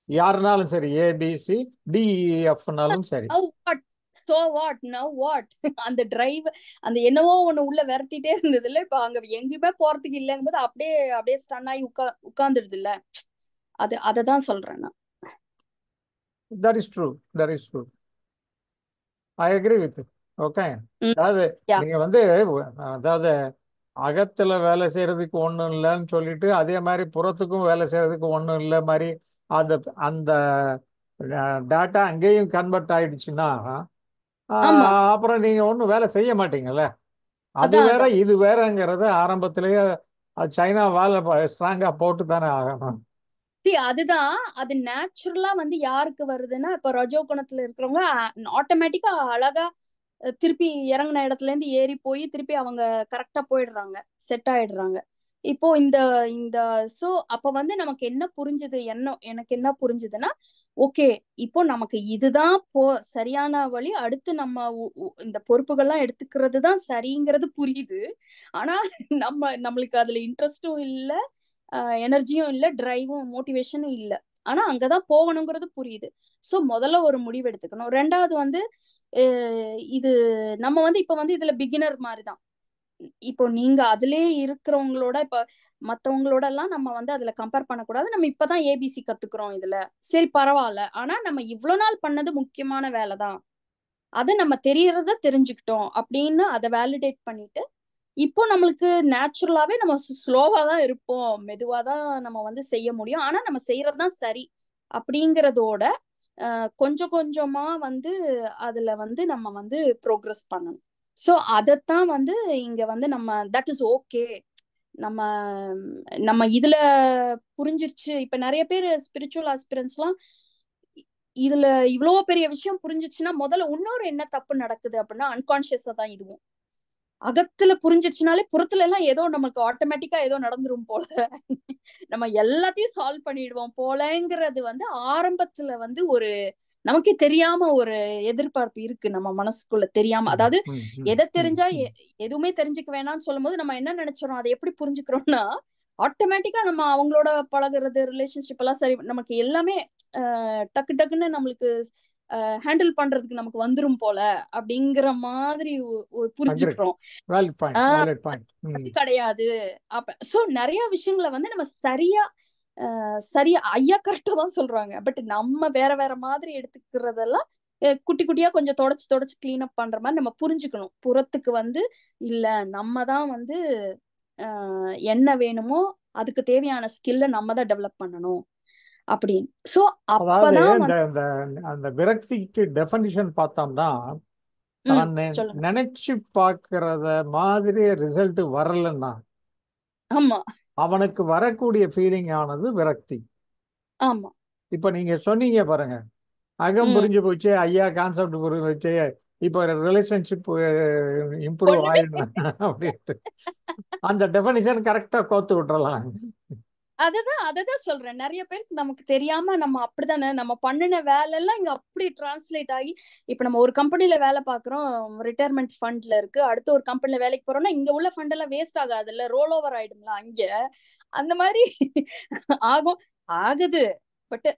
யாருனாலும் சரி, ஏபிசி டிஇஎஃப்னாலும் சரி.
சோ வாட் நவ் வாட் அந்த டிரைவ் அந்த என்னவோ ஒண்ணு உள்ள விரட்டிட்டே இருந்ததுல, இப்ப அங்க எங்கேயுமே போறதுக்கு இல்லைங்கும் போது அப்படியே அப்படியே ஸ்டன் ஆகி உட்கார்ந்துடுது இல்ல. அததான் சொல்றேன் நான்.
That is true, that is true. I agree with. Okay. அதாவது நீங்க வந்து அதாவது அகத்துல வேலை செய்யறதுக்கு ஒண்ணும் இல்லைன்னு சொல்லிட்டு அதே மாதிரி புறத்துக்கும் வேலை செய்யறதுக்கு ஒண்ணும் இல்லை மாதிரி அந்த அந்த டேட்டா அங்கேயும் கன்வெர்ட் ஆயிடுச்சுன்னா அப்புறம் நீங்க ஒன்றும் வேலை செய்ய மாட்டீங்கல்ல. அது வேற இது வேறங்கிறத ஆரம்பத்திலேயே சைனா வேலை ஸ்ட்ராங்கா போட்டு தானே ஆகணும்.
அதுதான் அது நேச்சுரலா வந்து யாருக்கு வருதுன்னா, இப்ப ரஜோ குணத்துல இருக்கிறவங்க ஆட்டோமேட்டிக்கா அழகா திருப்பி இறங்கின இடத்துல இருந்து ஏறி போய் திருப்பி அவங்க கரெக்டா போயிடுறாங்க, செட் ஆயிடுறாங்க. இப்போ இந்த இந்த சோ அப்ப வந்து நமக்கு என்ன புரிஞ்சுது, எனக்கு என்ன புரிஞ்சுதுன்னா, ஓகே இப்போ நமக்கு இதுதான் சரியான வழி, அடுத்து நம்ம இந்த பொறுப்புகள்லாம் எடுத்துக்கிறது தான் சரிங்கிறது புரியுது. ஆனா நம்மளுக்கு அதுல இன்ட்ரெஸ்டும் இல்ல, எனர்ஜியும் இல்ல, டிரைவும் மோட்டிவேஷனும் இல்ல. ஆனா அங்கதான் போகணுங்கிறது புரியுது. சோ முதல்ல ஒரு முடிவு எடுத்துக்கணும். ரெண்டாவது வந்து இது நம்ம வந்து இப்ப வந்து இதுல பிகினர் மாதிரிதான். இப்போ நீங்க அதுலயே இருக்கிறவங்களோட இப்ப மத்தவங்களோட எல்லாம் நம்ம வந்து அதுல கம்பேர் பண்ணக்கூடாது. நம்ம இப்பதான் ஏபிசி கத்துக்கிறோம் இதுல, சரி பரவாயில்ல. ஆனா நம்ம இவ்வளவு நாள் பண்ணது முக்கியமான வேலைதான், அதை நம்ம தெரியறத தெரிஞ்சுக்கிட்டோம் அப்படின்னு அதை வேலிடேட் பண்ணிட்டு, இப்போ நம்மளுக்கு நேச்சுரலாவே நம்ம ஸ்லோவா தான் இருப்போம், மெதுவா தான் நம்ம வந்து செய்ய முடியும், ஆனா நம்ம செய்யறதுதான் சரி அப்படிங்கறதோட கொஞ்சம் கொஞ்சமா வந்து அதுல வந்து நம்ம வந்து ப்ரோக்ரஸ் பண்ணணும். சோ அதத்தான் வந்து இங்க வந்து நம்ம தட் இஸ் ஓகே, நம்ம நம்ம இதுல புரிஞ்சிருச்சு. இப்ப நிறைய பேர் ஸ்பிரிச்சுவல் ஆஸ்பிரன்ஸ் எல்லாம் இதுல இவ்வளவு பெரிய விஷயம் புரிஞ்சிச்சுன்னா முதல்ல இன்னொரு என்ன தப்பு நடக்குது அப்படின்னா அன்கான்சியஸா தான் இதுவும். அகத்துல புரிஞ்சிச்சுனாலே புறத்துல எல்லாம் ஏதோ நமக்கு ஆட்டோமேட்டிக்கா ஏதோ நடந்துரும் போல, நம்ம எல்லாத்தையும் சால்வ் பண்ணிடுவோம் போலங்கிறது வந்து ஆரம்பத்துல வந்து ஒரு நமக்கே தெரியாம ஒரு எதிர்பார்ப்பு இருக்கு நம்ம மனசுக்குள்ள தெரியாம. அதாவது எதை தெரிஞ்சா எதுவுமே தெரிஞ்சுக்க வேணாம்னு சொல்லும் போது நம்ம என்ன நினைச்சிடறோம், அதை எப்படி புரிஞ்சுக்கிறோம்னா ஆட்டோமேட்டிக்கா நம்ம அவங்களோட பழகுறது, ரிலேஷன்ஷிப் எல்லாம் சரி, நமக்கு எல்லாமே டக்கு டக்குன்னு நம்மளுக்கு ஹேண்டில் பண்றதுக்கு நமக்கு வந்துரும் போல அப்படிங்கிற மாதிரி புரிஞ்சுக்கிறோம். அது கிடையாது. அப்ப சோ நிறைய விஷயங்களை வந்து நம்ம சரியா ஐயா கரெக்டா தான் சொல்றாங்க, பட் நம்ம வேற வேற மாதிரி எடுத்துக்கிறதெல்லாம் குட்டி குட்டியா கொஞ்சம் தொடச்சு கிளீன் அப் பண்ற மாதிரி நம்ம புரிஞ்சுக்கணும். புறத்துக்கு வந்து இல்ல, நம்ம தான் வந்து என்ன வேணுமோ அதுக்கு தேவையான ஸ்கில்ல நம்ம தான் டெவலப் பண்ணணும் அப்படின்னு. சோ அப்பதான்
அந்த விரக்திக்கு டெஃபினிஷன் பார்த்தோம்னா, நினைச்சு பாக்குறத மாதிரி ரிசல்ட் வரலன்னா
ஆமா
அவனுக்கு வரக்கூடிய ஃபீலிங் ஆனது விரக்தி.
ஆமா
இப்ப நீங்க சொன்னீங்க பாருங்க, அகம் புரிஞ்சு போச்சு, ஐயா கான்செப்ட் புரிஞ்சு போச்சு, இப்ப ரிலேஷன்ஷிப் இம்ப்ரூவ் ஆயிடும் அப்படின்ட்டு அந்த டெஃபினிஷன் கரெக்டா கோத்து விட்டுறலாம்.
அததான் சொல்றேன். நிறைய பேருக்கு நமக்கு தெரியாம நம்ம அப்படித்தானே நம்ம பண்ணின வேலை எல்லாம் இங்க அப்படி டிரான்ஸ்லேட் ஆகி, இப்ப நம்ம ஒரு கம்பெனில வேலை பாக்குறோம், ரிட்டையர்மெண்ட் ஃபண்ட்ல இருக்கு, அடுத்த ஒரு கம்பெனில வேலைக்கு போறோம்னா இங்க உள்ள ஃபண்ட் எல்லாம் வேஸ்ட் ஆகாது இல்ல, ரோல் ஓவர் ஆயிடும்ல அங்க, அந்த மாதிரி ஆகுது. பட்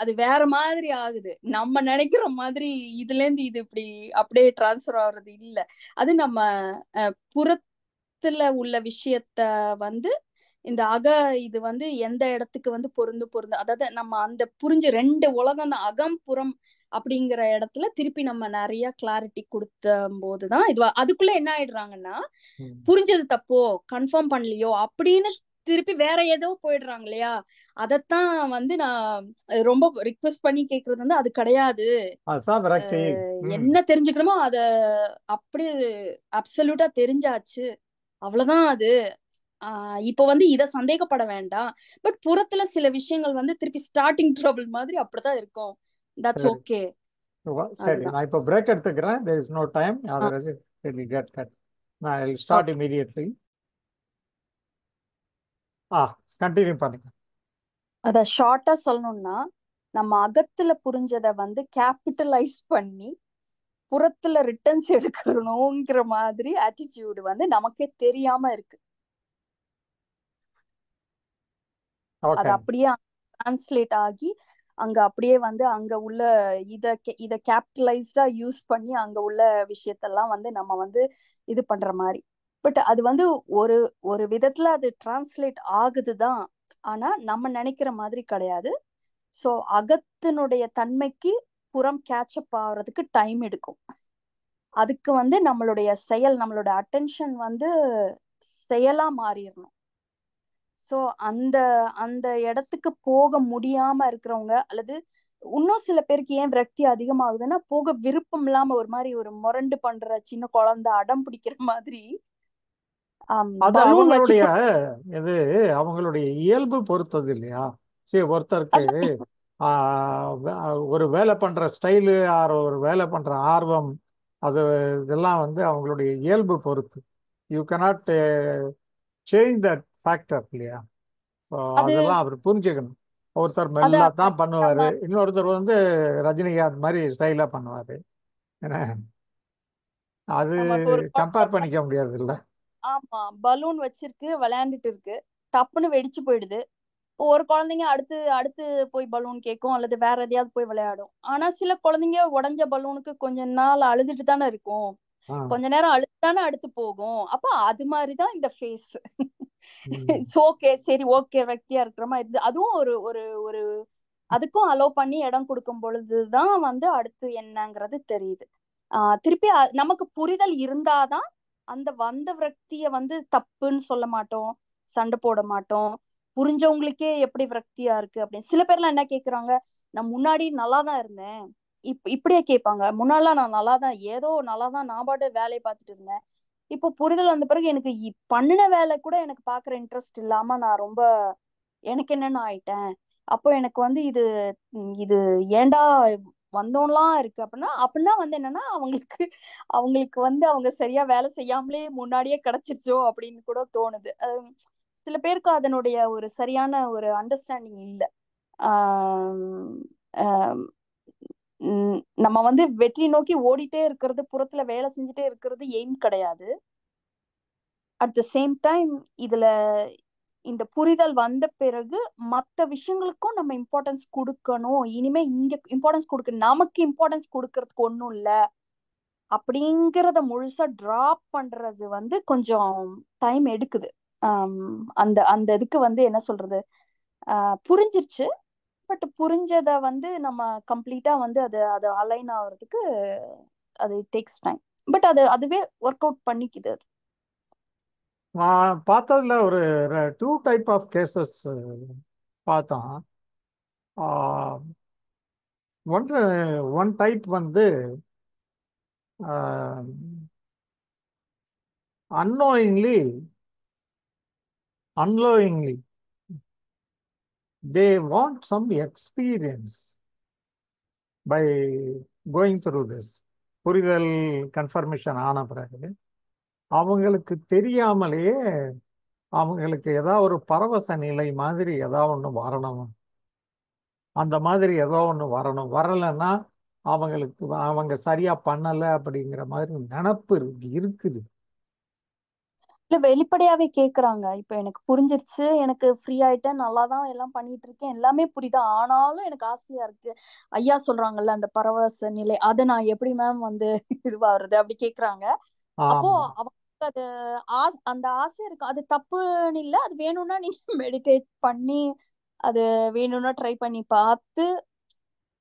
அது வேற மாதிரி ஆகுது, நம்ம நினைக்கிற மாதிரி இதுல இருந்து இது இப்படி அப்படியே டிரான்ஸ்பர் ஆகுறது இல்ல. அது நம்ம புறத்துல உள்ள விஷயத்த வந்து இந்த இது வந்து எந்த இடத்துக்கு வந்து பொருந்து அதாவது நம்ம அந்த புரிஞ்சு ரெண்டு உலகம் தான் அகம் புறம் அப்படிங்கிற இடத்துல திருப்பி நம்ம நிறைய கிளாரிட்டி கொடுத்த போதுதான் இது அதுக்குள்ள என்ன ஆயிடுறாங்கன்னா, புரிஞ்சது தப்போ கன்ஃபார்ம் பண்ணலையோ அப்படின்னு திருப்பி வேற ஏதோ போயிடுறாங்க இல்லையா. அதத்தான் வந்து நான் ரொம்ப ரிக்வெஸ்ட் பண்ணி கேக்குறது வந்து அது கிடையாது. என்ன தெரிஞ்சுக்கணுமோ அத அப்படி அப்சல்யூட்டா தெரிஞ்சாச்சு, அவ்வளவுதான். அது இப்ப வந்து இத சந்தேகப்பட வேண்டாம். பட் புறத்துல சில விஷயங்கள் வந்து திருப்பி ஸ்டார்டிங் ட்ரபிள் மாதிரி அப்படிதான் இருக்கும். That's okay.
சரி, நான் இப்ப பிரேக் எடுத்துக்கிறேன். there is no time, otherwise it will get cut. I will start immediately. Continue பண்ணுங்க.
அத ஷார்ட்டா சொல்லணும்னா, நம்ம அகத்துல புரிஞ்சதை வந்து கேபிட்டலைஸ் பண்ணி புறத்துல ரிட்டர்ன்ஸ் எடுக்கணுங்கிற மாதிரி ஆட்டிடியூடு வந்து நமக்கே தெரியாம இருக்கு. அது
ஓகே.
அப்படியே டிரான்ஸ்லேட் ஆகி அங்க அப்படியே வந்து அங்க உள்ள இத கேபிட்டலைஸ்டா யூஸ் பண்ணி அங்க உள்ள விஷயத்தெல்லாம் வந்து நம்ம வந்து இது பண்ற மாதிரி. பட் அது வந்து ஒரு ஒரு விதத்துல அது டிரான்ஸ்லேட் ஆகுதுதான். ஆனா நம்ம நினைக்கிற மாதிரி கிடையாது. சோ அகத்தினுடைய தன்மைக்கு புறம் கேட்சப் ஆகுறதுக்கு டைம் எடுக்கும். அதுக்கு வந்து நம்மளுடைய செயல், நம்மளோட அட்டென்ஷன் வந்து செயலா மாறிடணும். சோ அந்த அந்த இடத்துக்கு போக முடியாம இருக்கிறவங்க, அல்லது இன்னும் சில பேருக்கு ஏன் விரக்தி அதிகமாகுதுன்னா, போக விருப்பம் இல்லாம ஒரு மாதிரி ஒரு முரண்டு பண்ற சின்ன குழந்தை அடம் பிடிக்கிற மாதிரி
அது
பலூன் வச்சு
அவங்களுடைய இது அவங்களுடைய இயல்பு பொறுத்தது இல்லையா? சரி, ஒருத்தருக்கு ஒரு வேலை பண்ற ஸ்டைலு, ஒரு வேலை பண்ற ஆர்வம், அது இதெல்லாம் வந்து அவங்களுடைய இயல்பு பொறுத்து. You cannot change that factor இல்லையா?
அது
அதெல்லாம் அவர் புரிஞ்சுக்கணும். ஒருத்தர்
அத
மெல்லா தான் பண்ணுவாரு,
நம்ம
இன்னொருத்தர் வந்து ரஜினிகாந்த் மாதிரி ஸ்டைலா பண்ணுவாரு. ஏன்னா அது
நம்ம இப்ப ஒரு
கம்பேர்
குழந்தை,
பண்ணிக்க முடியாது இல்ல.
ஆமா, பலூன் வச்சிருக்கு, விளையாண்டுட்டு இருக்கு, டப்புன்னு வெடிச்சு போயிடுது. ஒரு குழந்தைங்க அடுத்து அடுத்து போய் பலூன் கேட்கும், அல்லது வேற எதையாவது போய் விளையாடும். ஆனா சில குழந்தைங்க உடஞ்ச பலூனுக்கு கொஞ்ச நாள் அழுதுட்டு தானே இருக்கும்,
ஆ.
கொஞ்ச நேரம் அழுதுதானே அடுத்து போகும். அப்ப அது மாதிரிதான் இந்த ஃபேஸ்.
ம்.
ஓகே, சரி, ஓகே, வெக்தியா இருக்கிறோமா, இது அதுவும் ஒரு ஒரு ஒரு அதுக்கும் அலோ பண்ணி இடம் கொடுக்கும் பொழுதுதான் வந்து அடுத்து என்னங்கிறது தெரியுது. திருப்பி நமக்கு புரிதல் இருந்தாதான் அந்த வந்த விரக்திய வந்து தப்புன்னு சொல்ல மாட்டோம், சண்டை போட மாட்டோம். புரிஞ்சவங்களுக்கே எப்படி விரக்தியா இருக்கு அப்படின்னு. சில பேர்லாம் என்ன கேக்குறாங்க, நான் முன்னாடி நல்லா தான் இருந்தேன், இப்படியே கேட்பாங்க. முன்னாடிலாம் நான் நல்லா தான், ஏதோ நல்லா தான், நான் பாட்டு வேலையை பார்த்துட்டு இருந்தேன். இப்போ புரிதல் வந்த பிறகு எனக்கு பண்ணின வேலை கூட எனக்கு பாக்குற இன்ட்ரெஸ்ட் இல்லாம நான் ரொம்ப எனக்கு என்னன்னு ஆயிட்டேன். அப்போ எனக்கு வந்து இது இது ஏன்டா வந்தோம்லாம் இருக்கு அப்படின்னா அப்படின்னா வந்து என்னன்னா, அவங்களுக்கு அவங்களுக்கு வந்து அவங்க சரியா வேலை செய்யாமலே முன்னாடியே கிடைச்சிருச்சோ அப்படின்னு கூட தோணுது. சில பேருக்கு அதனுடைய ஒரு சரியான ஒரு அண்டர்ஸ்டாண்டிங் இல்ல. ஆஹ் ஆஹ் நம்ம வந்து வெற்றி நோக்கி ஓடிட்டே இருக்கிறது, புறத்துல வேலை செஞ்சுட்டே இருக்கிறது எய்ம் கிடையாது. அட் த சேம் டைம் இதுல இந்த புரிதல் வந்த பிறகு மத்த விஷயங்களுக்கும் நம்ம இம்பார்ட்டன்ஸ் கொடுக்கணும். இனிமே இங்க இம்பார்ட்டன்ஸ் கொடுக்க, நமக்கு இம்பார்ட்டன்ஸ் கொடுக்கறதுக்கு ஒண்ணும் இல்ல அப்படிங்கறத முழுசா டிராப் பண்றது வந்து கொஞ்சம் டைம் எடுக்குது. அந்த அந்த இதுக்கு வந்து என்ன சொல்றது, புரிஞ்சிருச்சு. பட் புரிஞ்சத வந்து நம்ம கம்ப்ளீட்டா வந்து அது அது அலைன் ஆகுறதுக்கு அது டேக்ஸ் டைம். பட் அதுவே ஒர்க் அவுட் பண்ணிக்குது அது.
நான் பார்த்ததுல ஒரு 2 டைப் ஆஃப் கேசஸ் பார்த்தோம். ஒன்று, ஒன் டைப் வந்து unknowingly, unknowingly they want some experience by going through this. புரிதல் கன்ஃபர்மேஷன் ஆன பிறகு அவங்களுக்கு தெரியாமலேயே அவங்களுக்கு ஏதாவது ஒரு பரவச நிலை மாதிரி ஏதாவது ஒன்று வரணும், அந்த மாதிரி ஏதோ ஒன்று வரணும். வரலைன்னா அவங்களுக்கு அவங்க சரியா பண்ணலை அப்படிங்கிற மாதிரி நினப்பு இருக்குது.
இல்ல, வெளிப்படையாவே கேக்குறாங்க. இப்ப எனக்கு புரிஞ்சிருச்சு, எனக்கு ஃப்ரீ ஆயிட்டேன், நல்லாதான் எல்லாம் பண்ணிட்டு இருக்கேன், எல்லாமே புரியுது, ஆனாலும் எனக்கு ஆசையா இருக்கு. ஐயா சொல்றாங்கல்ல அந்த பரவச நிலை, அதை நான் எப்படி மேம் வந்து இதுவாகிறது அப்படி கேக்குறாங்க. அப்போ
ஆமா,
அவங்க அது அந்த ஆசை இருக்கு, அது தப்புன்னு இல்ல. அது வேணும்னா நீங்க மெடிடேட் பண்ணி, அது வேணும்னா ட்ரை பண்ணி பார்த்து,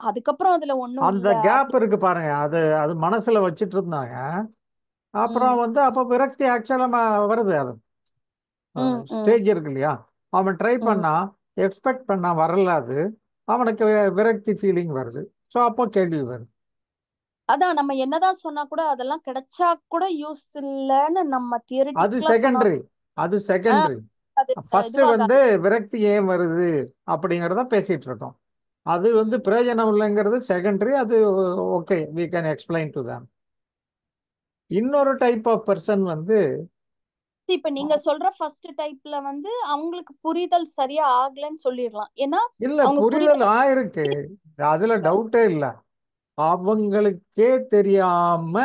அதுக்கப்புறம் அதுல ஒண்ணும்
அந்த
இல்ல
கேப்
அப்படி.
இருக்கு பாருங்க, அது அது மனசுல வச்சிட்டு இருந்தாங்க. அப்புறம்
உம்
வந்து அப்போ விரக்தி ஆக்சுவலா வருது. அது
உம் உம்
ஸ்டேஜ் இருக்கு இல்லையா? அவன் ட்ரை
உம்
பண்ணா, எக்ஸ்பெக்ட் பண்ணா வரல, அது அவனுக்கு விரக்தி ஃபீலிங் வருது. ஸோ அப்போ கேள்வி வருது.
அதான் நம்ம என்னதான் சொன்னா கூட அதெல்லாம் கிடைச்சா கூட யூஸ் இல்லைன்னு நம்ம
அது
தியரிட்டிக்கலா சொன்னா
செகண்டரி, அது செகண்டரி.
அது
ஃபர்ஸ்ட் வந்து
இதுவாகாது.
விரக்தி ஏன் வருது அப்படிங்கிறத பேசிட்டு இருக்கோம். அது வந்து
உம்
பிரயோஜனம் இல்லைங்கிறது செகண்டரி. அது okay, we can explain to them. இன்னொரு டைப் ஆஃப் பர்சன் வந்து
இப்ப நீங்க சொல்ற ஃபர்ஸ்ட் டைப்ல வந்து அவங்களுக்கு புரிதல் சரியா ஆகலன்னு சொல்லிடலாம். ஏன்னா
இல்ல
அவங்க
புரிதல் ஆயிருக்கு, அதுல டவுட்டே இல்ல. அவங்களுக்கே தெரியாம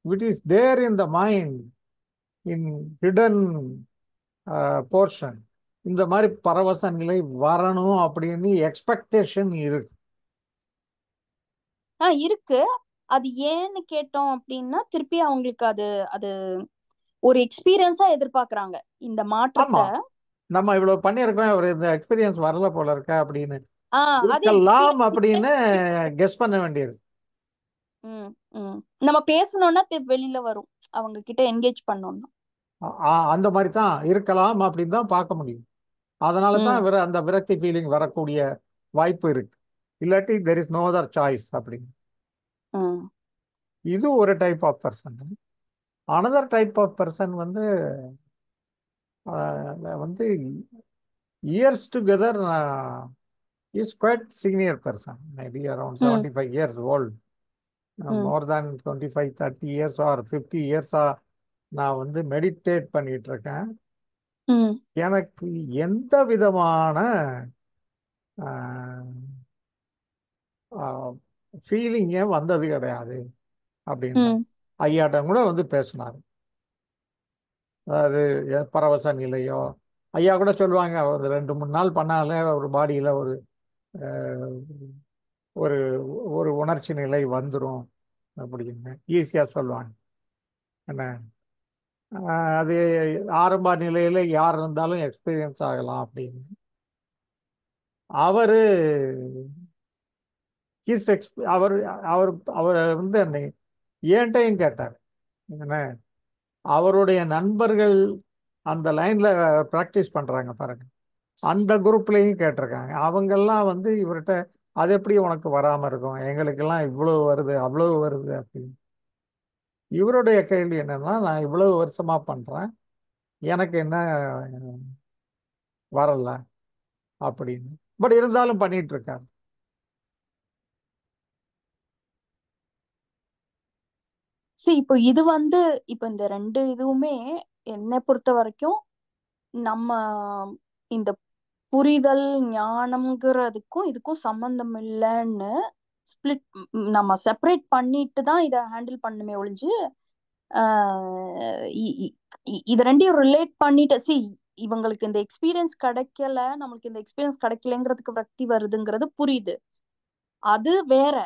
what is there in the mind in hidden portion, இந்த மாதிரி பரவச நிலை வரணும் அப்படின்னு எக்ஸ்பெக்டேஷன் இருக்கு.
இருக்கு. அது ஏன்னு கேட்டோம் அப்படின்னா திருப்பி அவங்களுக்கு அது அது ஒரு எக்ஸ்பீரியன்ஸா எதிர்பார்க்கறாங்க இந்த மாற்றத்தை.
நம்ம இவ்வளவு பண்ணியிருக்கோம், ஒரு இந்த எக்ஸ்பீரியன்ஸ் வரல போல இருக்க அப்படின்னு
அது
இருக்கலாம் அப்படின்னு கெஸ் பண்ண வேண்டியது.
நம்ம பேசணும்னா வெளியில வரும், அவங்க கிட்ட என்கேஜ் பண்ணோம்னா.
அந்த மாதிரி தான் இருக்கலாம் அப்படின்னு தான் பார்க்க முடியும். அதனால தான் அந்த விரக்தி ஃபீலிங் வரக்கூடிய வாய்ப்பு இருக்கு. இல்லாட்டி there is no other choice அப்படின்னு. இது ஒரு type of person. Another type of person வந்து years together is quite senior person, maybe around 75 years old, more than 25 30 years or 50 years நான் வந்து மெடிடேட் பண்ணிட்டு இருக்கேன். எனக்கு எந்த விதமான ஃபீலிங்கே வந்தது கிடையாது அப்படின்னு ஐயாட்ட கூட வந்து பேசினார். அதாவது பரவச நிலையோ, ஐயா கூட சொல்லுவாங்க, ஒரு 2-3 நாள் பண்ணாலே ஒரு பாடியில் ஒரு ஒரு ஒரு உணர்ச்சி நிலை வந்துடும் அப்படின்னு ஈஸியாக சொல்லுவாங்க. என்ன அது ஆரம்ப நிலையில் யார் இருந்தாலும் எக்ஸ்பீரியன்ஸ் ஆகலாம் அப்படின்னு. அவர் அவர் அவர் அவர் வந்து ஏன்ட்டையும் கேட்டார். என்ன அவருடைய நண்பர்கள் அந்த லைன்ல ப்ராக்டிஸ் பண்றாங்க பாருங்க, அந்த குரூப்லேயும் கேட்டிருக்காங்க. அவங்கெல்லாம் வந்து இவர்கிட்ட அது எப்படி உனக்கு வராமல் இருக்கும், எங்களுக்கெல்லாம் இவ்வளவு வருது அவ்வளவு வருது அப்படின்னு. இவருடைய கேள்வி என்னன்னா, நான் இவ்வளவு வருஷமா பண்றேன், எனக்கு என்ன வரல அப்படின்னு. பட் இருந்தாலும் பண்ணிட்டு இருக்காரு.
இப்போ இது வந்து இப்ப இந்த 2 இதுவுமே என்னை பொறுத்த வரைக்கும் நம்ம இந்த புரிதல் ஞானம்ங்கிறதுக்கும் இதுக்கும் சம்பந்தம் இல்லைன்னு ஸ்பிளிட் நம்ம செப்பரேட் பண்ணிட்டு தான் இதை ஹேண்டில் பண்ணுமே ஒழிஞ்சு இது ரெண்டையும் ரிலேட் பண்ணிட்டு இவங்களுக்கு இந்த எக்ஸ்பீரியன்ஸ் கிடைக்கல, நம்மளுக்கு இந்த எக்ஸ்பீரியன்ஸ் கிடைக்கலங்கிறதுக்கு விரக்தி வருதுங்கிறது புரியுது, அது வேற.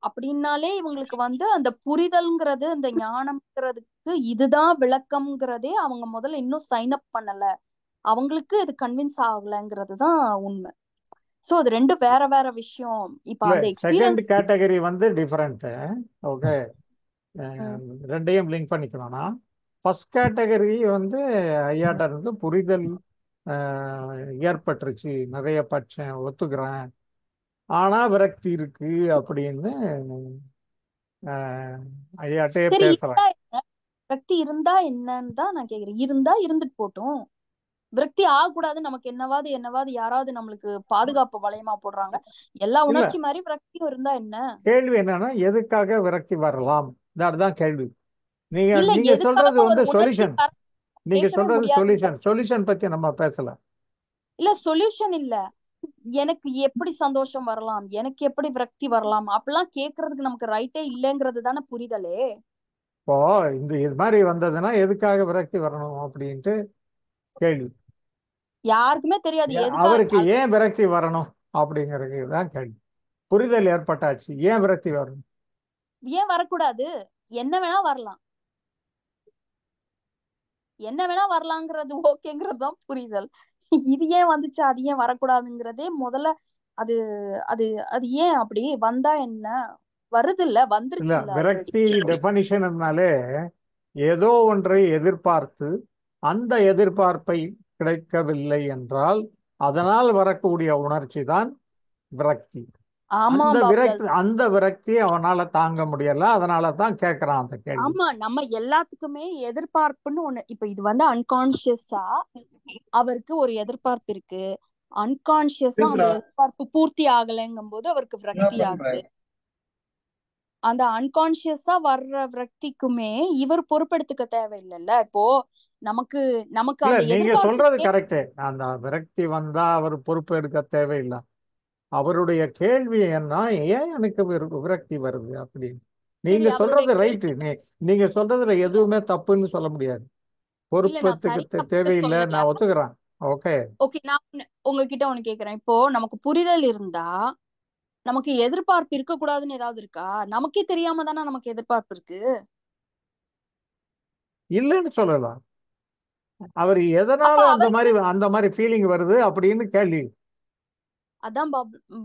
அப்படின்னாலே இவங்களுக்கு வந்து அந்த புரிதல்ங்கிறது அந்த ஞானம்ங்கிறதுக்கு இதுதான் விளக்கம்ங்கிறதே அவங்க முதல்ல இன்னும் சைன் அப் பண்ணல, அவங்களுக்கு இது கன்வின்ஸ் ஆகலங்கிறது தான் உண்மை. சோ அது ரெண்டும் வேற வேற விஷயம். இப்ப அந்த
செகண்ட் கேட்டகரி வந்து டிஃபரெண்ட். ஓகே, ரெண்டையும் லிங்க் பண்ணிக்கணும்னா, ஃபர்ஸ்ட் கேட்டகரி வந்து ஐயாட்ட இருந்து புரிதல் ஏற்பட்டுருச்சு, நிறைய பட்சம் ஒத்துக்கிறேன், ஆனா விரக்தி இருக்கு அப்படின்னு ஐயாட்டே பேசுறேன்.
விரக்தி இருந்தா என்னன்னு தான் நான் கேக்குறேன். இருந்தா இருந்துட்டு போட்டும், விரக்தி ஆகக்கூடாது. நமக்கு என்னவாது யாராவது நம்மளுக்கு பாதுகாப்பு வளையமா போடுறாங்க, எல்லா உணர்ச்சி மாதிரி விரக்தியும் இருந்தா என்ன?
கேள்வி என்னன்னா, எதுக்காக விரக்தி வரலாம், தான் கேள்வி. நீங்க சொல்றது வந்து சொல்யூஷன், நீங்க சொல்றது சொல்யூஷன் பத்தி நம்ம பேசல.
இல்ல சொல்யூஷன் இல்ல, எனக்கு எப்படி சந்தோஷம் வரலாம், எனக்கு எப்படி விரக்தி வரலாம் அப்படிலாம் கேக்குறதுக்கு நமக்கு ரைட்டே இல்லைங்கிறது தானே புரிதலே.
இப்போ இது மாதிரி வந்ததுன்னா எதுக்காக விரக்தி வரணும் அப்படின்ட்டு கேள்வி
யாருக்குமே தெரியாது.
அவருக்கு ஏன் விரக்தி வரணும் அப்படிங்கிறது தான் கேள்வி. புரிதல் ஏற்பட்டாச்சு, ஏன் விரக்தி வரணும்,
ஏன் வரக்கூடாது, என்ன வேணா வரலாம், என்ன வேணா வரலாங்கிறது ஓகேங்கிறது தான் புரிதல். இது ஏன் வந்துச்சு, அது ஏன் வரக்கூடாதுங்கிறதே முதல்ல அது அது அது ஏன் அப்படி வந்தா என்ன, வருது இல்ல, வந்துருச்சு இல்ல.
விரக்தி டெஃபனிஷன்னாலே ஏதோ ஒன்றை எதிர்பார்த்து அந்த எதிர்பார்ப்பை கிடைக்கவில்லை என்றால் அதனால் வரக்கூடிய உணர்ச்சி தான் விரக்தி. அந்த விரக்தி அவனால தாங்க முடியல, அதனால தான் கேட்கறான் அந்த கேள்வி.
ஆமா, நம்ம எல்லாத்துக்குமே எதிர்பார்ப்புன்னு ஒண்ணு. இப்ப இது வந்து அன்கான்சியஸா அவருக்கு ஒரு எதிர்பார்ப்பு இருக்கு, அன்கான்சியஸா அந்த எதிர்பார்ப்பு பூர்த்தி ஆகலைங்கும் போது அவருக்கு விரக்தி ஆகுது. அந்த அன்கான்சியஸா வர்ற விரக்திக்குமே இவர் பொறுப்பெடுத்துக்க தேவையில்லைல்ல. இப்போ நமக்கு நமக்கு
இல்ல
அந்த
நீங்க
எதிர்பார்ப்பு
சொல்றது கரெக்டு. அந்த விரக்தி வந்தா அவர் பொறுப்பு எடுக்க தேவையில்லை. அவருடைய கேள்வி என்ன, ஏன் எனக்கு விரக்தி வருது அப்படின்னு.
சரி,
நீங்க
அவருடைய
சொல்றது ரைட்டு.
கேள்வி
நீங்க சொல்றதுல எதுவுமே தப்புன்னு சொல்ல முடியாது.
இல்ல. நான் சரி
பொறுப்பேத்துக்க
தப்புன்னு
தேவையில்லை,
சொல்லல.
நான் ஒத்துக்கிறேன். ஓகே.
ஓகே, நான் உங்ககிட்ட ஒண்ணு கேக்குறேன். இப்போ நமக்கு புரிதல் இருந்தா நமக்கு எதிர்பார்ப்பு இருக்க கூடாதுன்னு ஏதாவது இருக்கா? நமக்கே தெரியாம தானே நமக்கு எதிர்பார்ப்பு இருக்கு.
இல்லைன்னு சொல்லலாம். அவர்
அப்ப
எதனால
அவருக்கு
அந்த மாதிரி ஃபீலிங் வருது அப்படின்னு கேள்வி.
அதான்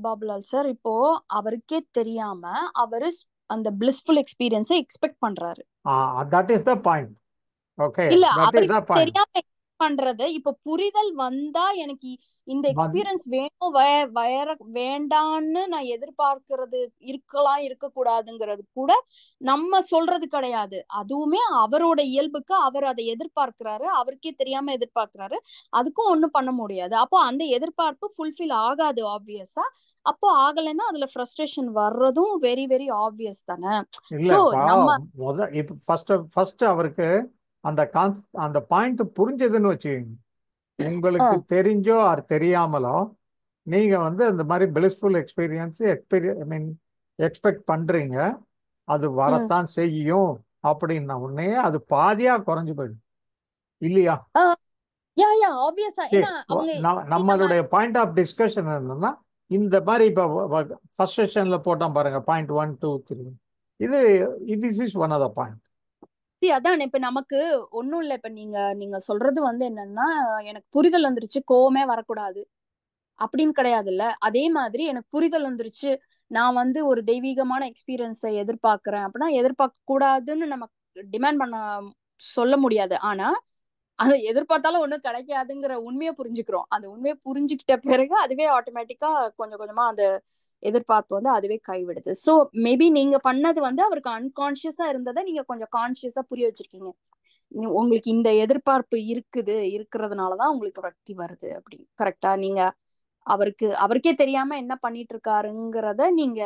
பாபுலால் சார், இப்போ அவருக்கே தெரியாம அவரு அந்த பிளிஸ்ஃபுல் எக்ஸ்பீரியன்ஸை எக்ஸ்பெக்ட் பண்றாரு.
That is the point. Okay,
இல்ல,
தட் இஸ் த
அவருக்கு
பாயிண்ட்.
தெரியாம பண்றது. இப்ப புரிதல் வந்தா எனக்கு இந்த எக்ஸ்பீரியன்ஸ் வேணும் வேண்டான்னு நான் எதிர்பார்க்கிறது இருக்கலாம் இருக்கக்கூடாதுங்கிறது கூட நம்ம சொல்றது கிடையாது. அதுவுமே அவரோட இயல்புக்கு அவர் அதை எதிர்பார்க்கிறாரு, அவருக்கே தெரியாம எதிர்பார்க்கிறாரு. அதுக்கும் ஒண்ணும் பண்ண முடியாது. அப்போ அந்த எதிர்பார்ப்பு ஃபுல்ஃபில் ஆகாது ஆப்வியஸா. அப்போ ஆகலைன்னா அதுல ஃப்ரஸ்ட்ரேஷன் வர்றதும் வெரி வெரி ஆப்வியஸ் தானே.
இல்ல
சோ நம்ம
இப்ப ஃபர்ஸ்ட் அவருக்கு அந்த பாயிண்ட் புரிஞ்சதுன்னு வச்சுக்கோங்க. உங்களுக்கு தெரிஞ்சோ அது தெரியாமலோ நீங்க இந்த மாதிரி blissful experience I mean expect பண்றீங்க, அது வரத்தான் செய்யும் அப்படின்ன உடனே அது பாதியா குறைஞ்சு போயிடும் இல்லையா?
ஆப்வியஸா. ஏன்னா அவங்க
நம்மளுடைய பாயிண்ட் ஆஃப் டிஸ்கஷன் என்னன்னா, இந்த மாதிரி இப்போ ஃபர்ஸ்ட் செஷன்ல போட்டோம் பாருங்க, point 1 2 3. This is one of the point.
அதான் இப்ப நமக்கு ஒண்ணும் இல்ல. இப்ப நீங்க சொல்றது என்னன்னா, எனக்கு புரிதல் வந்துருச்சு, கோவமே வரக்கூடாது அப்படின்னு கிடையாதுல்ல. அதே மாதிரி எனக்கு புரிதல் வந்துருச்சு, நான் ஒரு தெய்வீகமான எக்ஸ்பீரியன்ஸை எதிர்பார்க்கிறேன் அப்படின்னா எதிர்பார்க்க கூடாதுன்னு நம்ம டிமாண்ட் பண்ண சொல்ல முடியாது. ஆனா அதை எதிர்பார்த்தாலும் ஒண்ணும் கிடைக்காதுங்கிற உண்மையை புரிஞ்சுக்கிறோம். அந்த உண்மையை புரிஞ்சுக்கிட்ட பிறகு அதுவே ஆட்டோமேட்டிக்கா கொஞ்சம் கொஞ்சமா அந்த எதிர்பார்ப்பு அதுவே கைவிடுது. சோ மேபி நீங்க பண்ணது அவருக்கு அன்கான்சியஸா இருந்ததை நீங்க கொஞ்சம் கான்சியஸா புரிய வச்சிருக்கீங்க. உங்களுக்கு இந்த எதிர்பார்ப்பு இருக்கிறதுனாலதான் உங்களுக்கு விரக்தி வருது அப்படி. கரெக்டா? நீங்க அவருக்கே தெரியாம என்ன பண்ணிட்டு இருக்காருங்கிறத நீங்க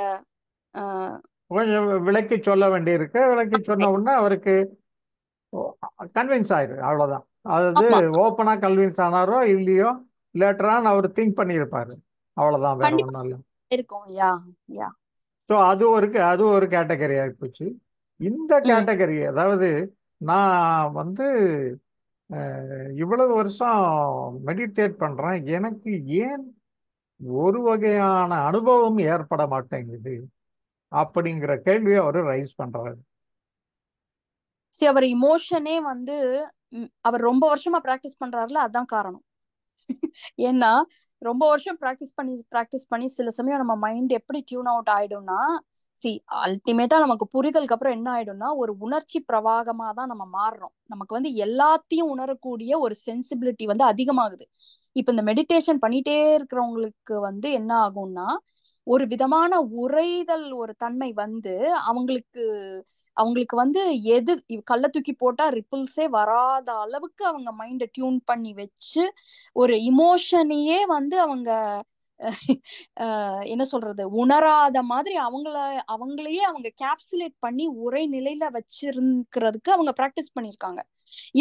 கொஞ்சம் விளக்கி சொல்ல வேண்டியிருக்கு. விளக்கி சொன்ன உடனே அவருக்கு கன்வின்ஸ் ஆயிரு, அவ்வளவுதான். அதாவது ஓப்பனா கன்வின்ஸ் ஆனாரோ இல்லையோ, லேட்டரான் அவர் திங்க் பண்ணியிருப்பாரு, அவ்வளவுதான், வேற ஒன்றும் இல்லை.
இருக்கும்.
ஸோ அது ஒரு கேட்டகரி ஆகிப்போச்சு. இந்த கேட்டகரி, அதாவது நான் இவ்வளவு வருஷம் மெடிடேட் பண்றேன், எனக்கு ஏன் ஒரு வகையான அனுபவம் ஏற்பட மாட்டேங்குது அப்படிங்கிற கேள்வியை அவர் ரைஸ் பண்றாரு.
அவர் இமோஷனே அவர் ரொம்ப வருஷமா பிராக்டிஸ் பண்றாருல, அதான் காரணம். ஏன்னா ரொம்ப வருஷம் பிராக்டிஸ் பண்ணி சில சமயம் நம்ம மைண்ட் எப்படி டியூன் அவுட் ஆயிடும்னா, அல்டிமேட்டா நமக்கு புரிதலுக்கு அப்புறம் என்ன ஆயிடும்னா, ஒரு உணர்ச்சி பிரவாகமா தான் நம்ம மாறுறோம். நமக்கு எல்லாத்தையும் உணரக்கூடிய ஒரு சென்சிபிலிட்டி அதிகமாகுது. இப்ப இந்த மெடிடேஷன் பண்ணிட்டே இருக்கிறவங்களுக்கு என்ன ஆகும்னா, ஒரு விதமான உறைதல் ஒரு தன்மை அவங்களுக்கு எது கல்ல தூக்கி போட்டா ரிப்பிள்ஸே வராத அளவுக்கு அவங்க மைண்ட டியூன் பண்ணி வச்சு ஒரு இமோஷனையே அவங்க என்ன சொல்றது, உணராத மாதிரி அவங்களையே அவங்க கேப்சுலேட் பண்ணி ஒரே நிலையில வச்சிருக்கிறதுக்கு அவங்க பிராக்டிஸ் பண்ணிருக்காங்க.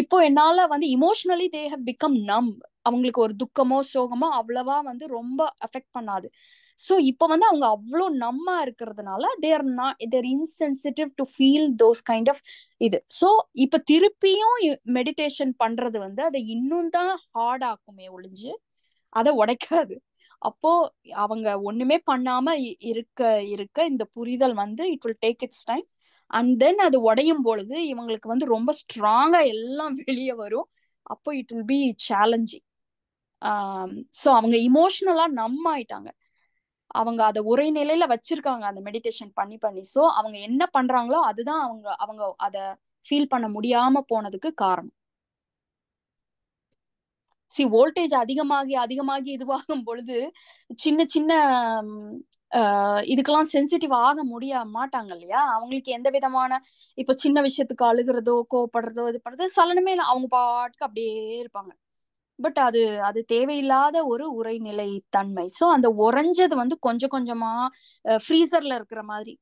இப்போ என்னால இமோஷனலி தே ஹவ் பிகம் நம். அவங்களுக்கு ஒரு துக்கமோ சோகமோ அவ்வளவா ரொம்ப அஃபெக்ட் பண்ணாது. சோ இப்போ அவங்க அவ்வளோ நம்மா இருக்கிறதுனால they're insensitive to feel those kind of இது. சோ இப்ப திருப்பியும் மெடிடேஷன் பண்றது அதை இன்னும் தான் ஹார்ட் ஆக்குமே ஒழிஞ்சு அதை உடைக்காது. அப்போ அவங்க ஒண்ணுமே பண்ணாம இருக்க இந்த புரிதல் it will take it's time. And then அது உடையும் பொழுது இவங்களுக்கு ரொம்ப ஸ்ட்ராங்கா எல்லாம் வெளியே வரும். அப்போ it will be challenging. So அவங்க இமோஷனலா நம்ம ஆயிட்டாங்க. அவங்க அதை ஒரே நிலையில வச்சிருக்காங்க அந்த மெடிடேஷன் பண்ணி. சோ அவங்க என்ன பண்றாங்களோ அதுதான் அவங்க அதை ஃபீல் பண்ண முடியாம போனதுக்கு காரணம். வோல்டேஜ் அதிகமாகி இதுவாகும் பொழுது சின்ன சின்ன இதுக்கெல்லாம் சென்சிட்டிவ் ஆக மாட்டாங்க இல்லையா? அவங்களுக்கு எந்த விதமான இப்ப சின்ன விஷயத்துக்கு அழுகிறதோ கோவப்படுறதோ இது பண்றது சலனமே அவங்க பாட்டுக்கு அப்படியே இருப்பாங்க. பட் அது தேவையில்லாத ஒரு உரைநிலை தன்மை. சோ அந்த உறைஞ்சது கொஞ்சம் கொஞ்சமா ஃப்ரீசர்ல இருக்கிற மாதிரி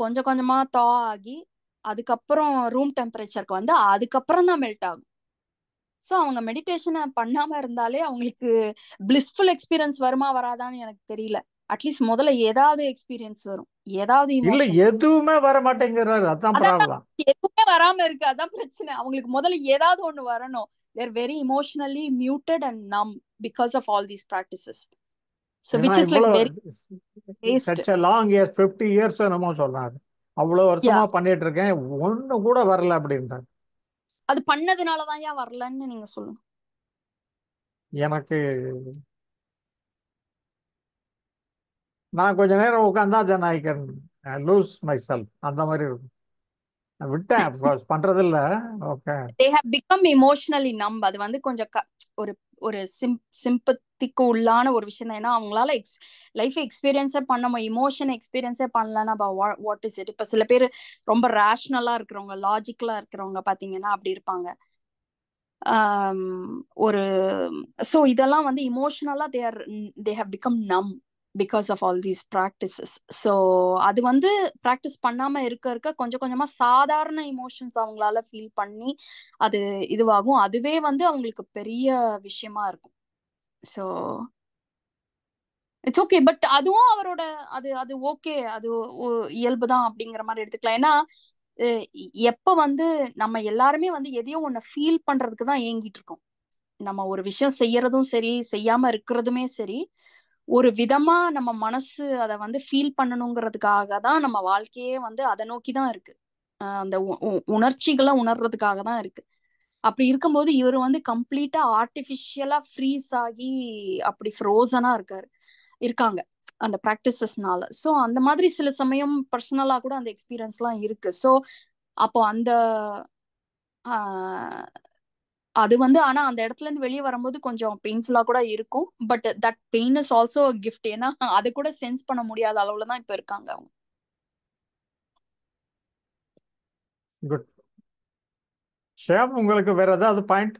கொஞ்சம் கொஞ்சமா தா ஆகி அதுக்கப்புறம் ரூம் டெம்பரேச்சருக்கு வந்து அதுக்கப்புறம் தான் மெல்ட் ஆகும். ஸோ அவங்க மெடிடேஷனை பண்ணாம இருந்தாலே அவங்களுக்கு பிளிஸ்ஃபுல் எக்ஸ்பீரியன்ஸ் வருமா வராதான்னு எனக்கு தெரியல. அட்லீஸ்ட் முதல்ல ஏதாவது எக்ஸ்பீரியன்ஸ் வரும், ஏதாவது
இல்ல
இமோஷன்.
எதுவுமே வர மாட்டேங்கிறாரு, அதான்
அதான்
ப்ராப்ளம்.
எதுவுமே வராம இருக்கு, அதான் பிரச்சனை. அவங்களுக்கு முதல்ல ஏதாவது ஒண்ணு வரணும். They're very emotionally muted and numb because of all these practices. So
ஏன்னா
விச் இஸ் லைக்
இவ்வளோ
very waste.
Such a long years 50 years என்னமோ சொல்றாரு, அவ்வளோ
யா,
வருஷமா பண்ணிட்டு இருக்கேன் ஒண்ணு கூட வரல அப்படின்றாரு.
அது பண்ணதுனாலதான் ஏன் வரலன்னு நீங்க சொல்லுங்க.
எனக்கு நான் கொஞ்ச நேரம் உட்காந்தா then I can lose myself அந்த மாதிரி இருக்கும். நான் விட்டேன், of course பண்றது இல்ல. Okay,
they have become emotionally numb. அது வந்து கொஞ்சம் ஒரு ஒரு சிம்பத்திக்கு உள்ளான ஒரு விஷயம் தான். ஏன்னா அவங்களால லைஃப் எக்ஸ்பீரியன்ஸே பண்ண இமோஷன் எக்ஸ்பீரியன்ஸே பண்ணலன்னா வாட் இஸ் இட். இப்ப சில பேர் ரொம்ப ரேஷ்னலா இருக்கிறவங்க, லாஜிக்கலா இருக்கிறவங்க பாத்தீங்கன்னா அப்படி இருப்பாங்க. ஒரு ஸோ இதெல்லாம் வந்து இமோஷனலா they have become numb because of all these practices. So அது வந்து ப்ராக்டிஸ் பண்ணாம இருக்க கொஞ்சம் கொஞ்சமா சாதாரண இமோஷன்ஸ் அவங்களால ஃபீல் பண்ணி அது இதுவாகும். அதுவே வந்து அவங்களுக்கு பெரிய விஷயமா இருக்கும். So it's okay. பட் அதுவும் அவரோட அது அது ஓகே, அது இயல்பு தான் அப்படிங்கிற மாதிரி எடுத்துக்கலாம். ஏன்னா எப்ப வந்து நம்ம எல்லாருமே வந்து எதையோ ஒண்ணு ஃபீல் பண்றதுக்கு தான் ஏங்கிட்டு இருக்கோம். நம்ம ஒரு விஷயம் செய்யறதும் சரி, செய்யாம இருக்கிறதுமே சரி, ஒரு விதமா நம்ம மனசு அதை வந்து ஃபீல் பண்ணணுங்கிறதுக்காக தான் நம்ம வாழ்க்கையே வந்து அதை நோக்கி தான் இருக்கு. அந்த உணர்ச்சிகளை உணர்றதுக்காக தான் இருக்கு. அப்படி இருக்கும்போது இவர் வந்து கம்ப்ளீட்டா ஆர்டிபிஷியலா ஃப்ரீஸ் ஆகி அப்படி ஃப்ரோசனா இருக்காங்க அந்த ப்ராக்டிசஸ்னால. ஸோ அந்த மாதிரி சில சமயம் பர்சனலா கூட அந்த எக்ஸ்பீரியன்ஸ்லாம் இருக்கு. ஸோ அப்போ அந்த அது வந்து ஆனா அந்த இடத்துல இருந்து வெளியே வரும்போது கொஞ்சம் பெயின்ஃபுல்லா கூட இருக்கும். But that pain is also gift. ஏன்னா அது கூட சென்ஸ் பண்ண முடியாத அளவுல தான் இப்ப இருக்காங்க அவங்க.
குட். ஷியாம், உங்களுக்கு வேற ஏதாவது பாயிண்ட்?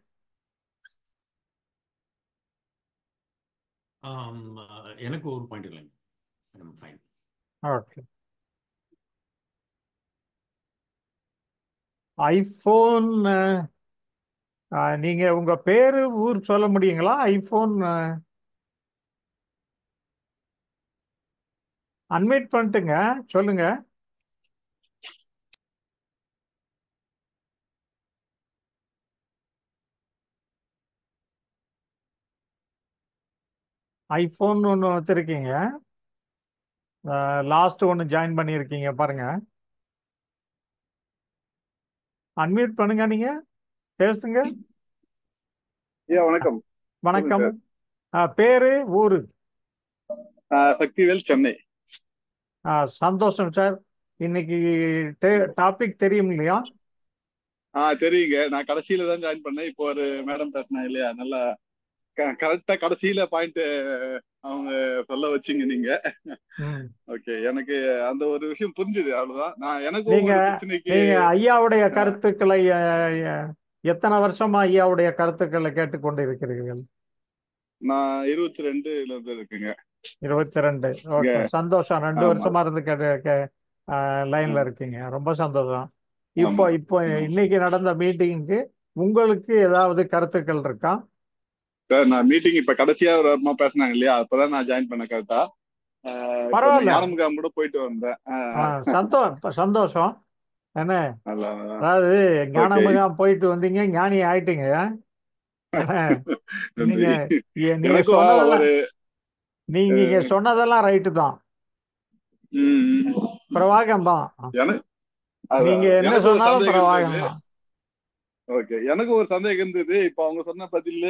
எனக்கு ஒரு பாயிண்ட் இல்லைங்க. ஃபைன்.
ஓகே. ஐஃபோன், நீங்க உங்க பேரு ஊர் சொல்ல முடியுங்களா? ஐஃபோன் அன்மியூட் பண்ணிட்டுங்க, சொல்லுங்க. ஐஃபோன் ஒன்று வச்சிருக்கீங்க, லாஸ்ட் ஒன்று ஜாயின் பண்ணியிருக்கீங்க பாருங்க. அன்மியூட் பண்ணுங்க, நீங்க பேசுங்க.
வணக்கம்.
வணக்கம். பேரு ஊரு?
சக்திவேல், சென்னை.
சந்தோஷம் சார். இன்னைக்கு டாபிக் தெரியும் இல்லையா?
தெரியுங்க. நான் கடைசியில தான் ஜாயின் பண்ணேன். இப்போ ஒரு மேடம் பேசினேன் இல்லையா, நல்லா கரெக்டா கடைசியில பாயிண்ட் அவங்க சொல்ல வச்சிங்க நீங்க. ஓகே, எனக்கு அந்த ஒரு விஷயம் புரிஞ்சுது, அவ்வளவுதான். நான் எனக்கும் ஒரு பிரச்சனைக்கு
ஐயாவுடைய கருத்துக்களை எத்தனை வருஷமா ஐயாவுடைய கருத்துக்களை கேட்டுக்கொண்டு இருக்கிறீர்கள்?
நான் 22ல இருந்து இருக்குங்க.
22. ஓகே, சந்தோஷம். 2 வருஷமா இருந்து லைன்ல இருக்கீங்க, ரொம்ப சந்தோஷம். இப்போ இன்னைக்கு நடந்த மீட்டிங்க்கு உங்களுக்கு ஏதாவது கருத்துக்கள் இருக்கா?
நான் மீட்டிங் இப்ப கடைசியா ஒரு அம்மா பேசினாங்க இல்லையா, அப்பதான் நான் ஜாயின் பண்ண. கரெக்டா?
பரவாயில்ல,
ஞானமுகாம் கூட போயிட்டு வந்தேன்.
சந்தோஷம். என்ன, அதாவது ஞானமுகாம் போயிட்டு வந்தீங்க, ஞானி ஆயிட்டீங்க. நீங்க சொன்னதெல்லாம் ரைட்டு தான், பிரவாகம் தான். நீங்க என்ன சொன்னாலும் பிரவாகம் தான்.
ஓகே, எனக்கு ஒரு சந்தேகம் இருந்தது. இப்ப அவங்க சொன்ன பதில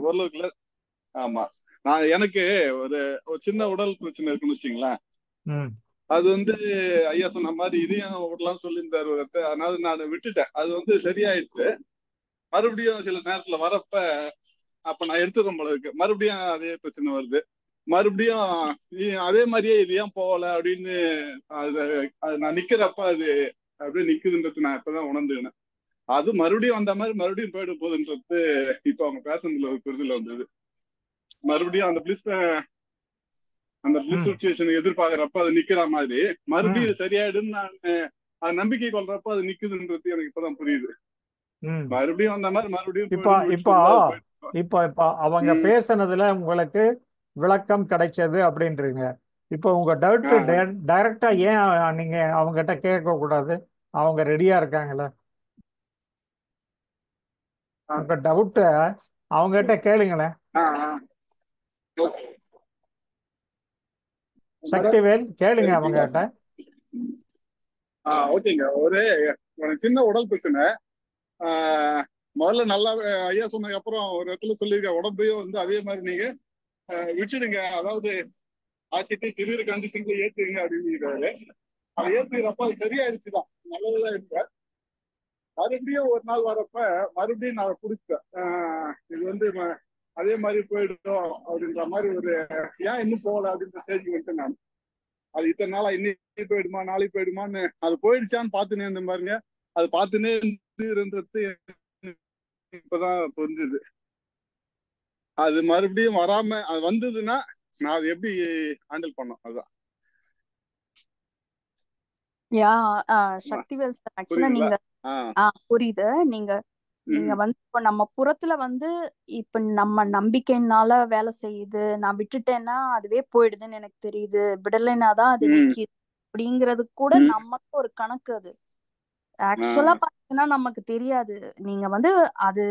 ஓரளவுக்குல. ஆமா, எனக்கு ஒரு சின்ன உடல் பிரச்சனை இருக்குன்னு வச்சுங்களேன். அது வந்து ஐயா சொன்ன மாதிரி இதையும் விடலாம் சொல்லியிருந்தாரு ஒருத்தர். அதனால நான் விட்டுட்டேன். அது வந்து சரியாயிடுச்சு. மறுபடியும் சில நேரத்துல வரப்ப அப்ப நான் எடுத்துடும் போல இருக்கு, மறுபடியும் அதே பிரச்சனை வருது. மறுபடியும் அதே மாதிரியே இது ஏன் போகல அப்படின்னு அது நான் நிக்கிறப்ப அது அப்படியே நிக்குதுன்றது நான் இப்பதான் உணர்ந்துக்கினேன். அது மறுபடியும் வந்த மாதிரி மறுபடியும் போயிட போகுதுன்றது இப்ப அவங்க பேசுனதுல ஒரு புரிதல் வந்தது. மறுபடியும் அந்த பிளிஸ் அந்த பிளிஸ் சுச்சுவேஷன் எதிர்பார்க்கறப்ப அது நிக்கிற மாதிரி மறுபடியும் இது சரியாயிடுன்னு நான் அது நம்பிக்கை கொள்றப்ப அது நிக்குதுன்றது எனக்கு இப்பதான் புரியுது. மறுபடியும் அந்த மாதிரி மறுபடியும்
இப்போ அவங்க பேசுனதுல உங்களுக்கு விளக்கம் கிடைச்சது அப்படின்றீங்க. இப்போ உங்க டவுட் டைரக்டா ஏன் நீங்க அவங்க கிட்ட கேட்க கூடாது? அவங்க ரெடியா இருக்காங்களா? உங்க டவுட்ட அவங்க கிட்ட கேளுங்களேன். சக்திவேல் கேளுங்க அவங்க கிட்ட.
ஓகேங்க. ஒரு சின்ன உடல் பிரச்சனை. முதல்ல நல்லா ஐயா சொன்னதுக்கு அப்புறம் ஒரு இடத்துல சொல்லியிருக்க உடம்பையும் வந்து அதே மாதிரி நீங்க விட்டுடுங்க, அதாவது ஆச்சிட்டு சிவியர் கண்டிஷன்ல ஏத்துங்க அப்படின்னு. அதை ஏத்துக்கிறப்ப அது சரியாயிடுச்சுதான், நல்லதுதான் இருக்க. மறுபடியும் ஒரு நாள் வரப்ப மறுபடியும் நான் குடிச்சேன். இது வந்து அதே மாதிரி போயிடும் அப்படின்ற மாதிரி ஒரு ஏன் இன்னும் போகல அப்படின்ற ஸ்டேஜுக்கு வந்துட்டு நான் அது இத்தனை நாளா இன்னைக்கு போயிடுமா நாளைக்கு போயிடுமான்னு அது போயிடுச்சான்னு பார்த்துனே இருந்த பாருங்க. அது பார்த்துனே இருந்துன்றது இப்பதான் புரிஞ்சுது. அது மறுபடியும் வராம அது வந்ததுன்னா நான் அது எப்படி ஹேண்டில் பண்ணோம் அதுதான்.
சக்திவேல் சார், ஆக்சுவலா நீங்க புரியுது. நீங்க வந்து இப்ப நம்ம புறத்துல வந்து இப்ப நம்ம நம்பிக்கைனால வேலை செய்யுது, நான் விட்டுட்டேன்னா அதுவே போயிடுதுன்னு எனக்கு தெரியுது, விடலைனாதான் அது நிக்குது அப்படிங்கிறது கூட நமக்கு ஒரு கணக்கு. அது ஆக்சுவலா பாத்தீங்கன்னா நமக்கு தெரியாது. நீங்க வந்து அது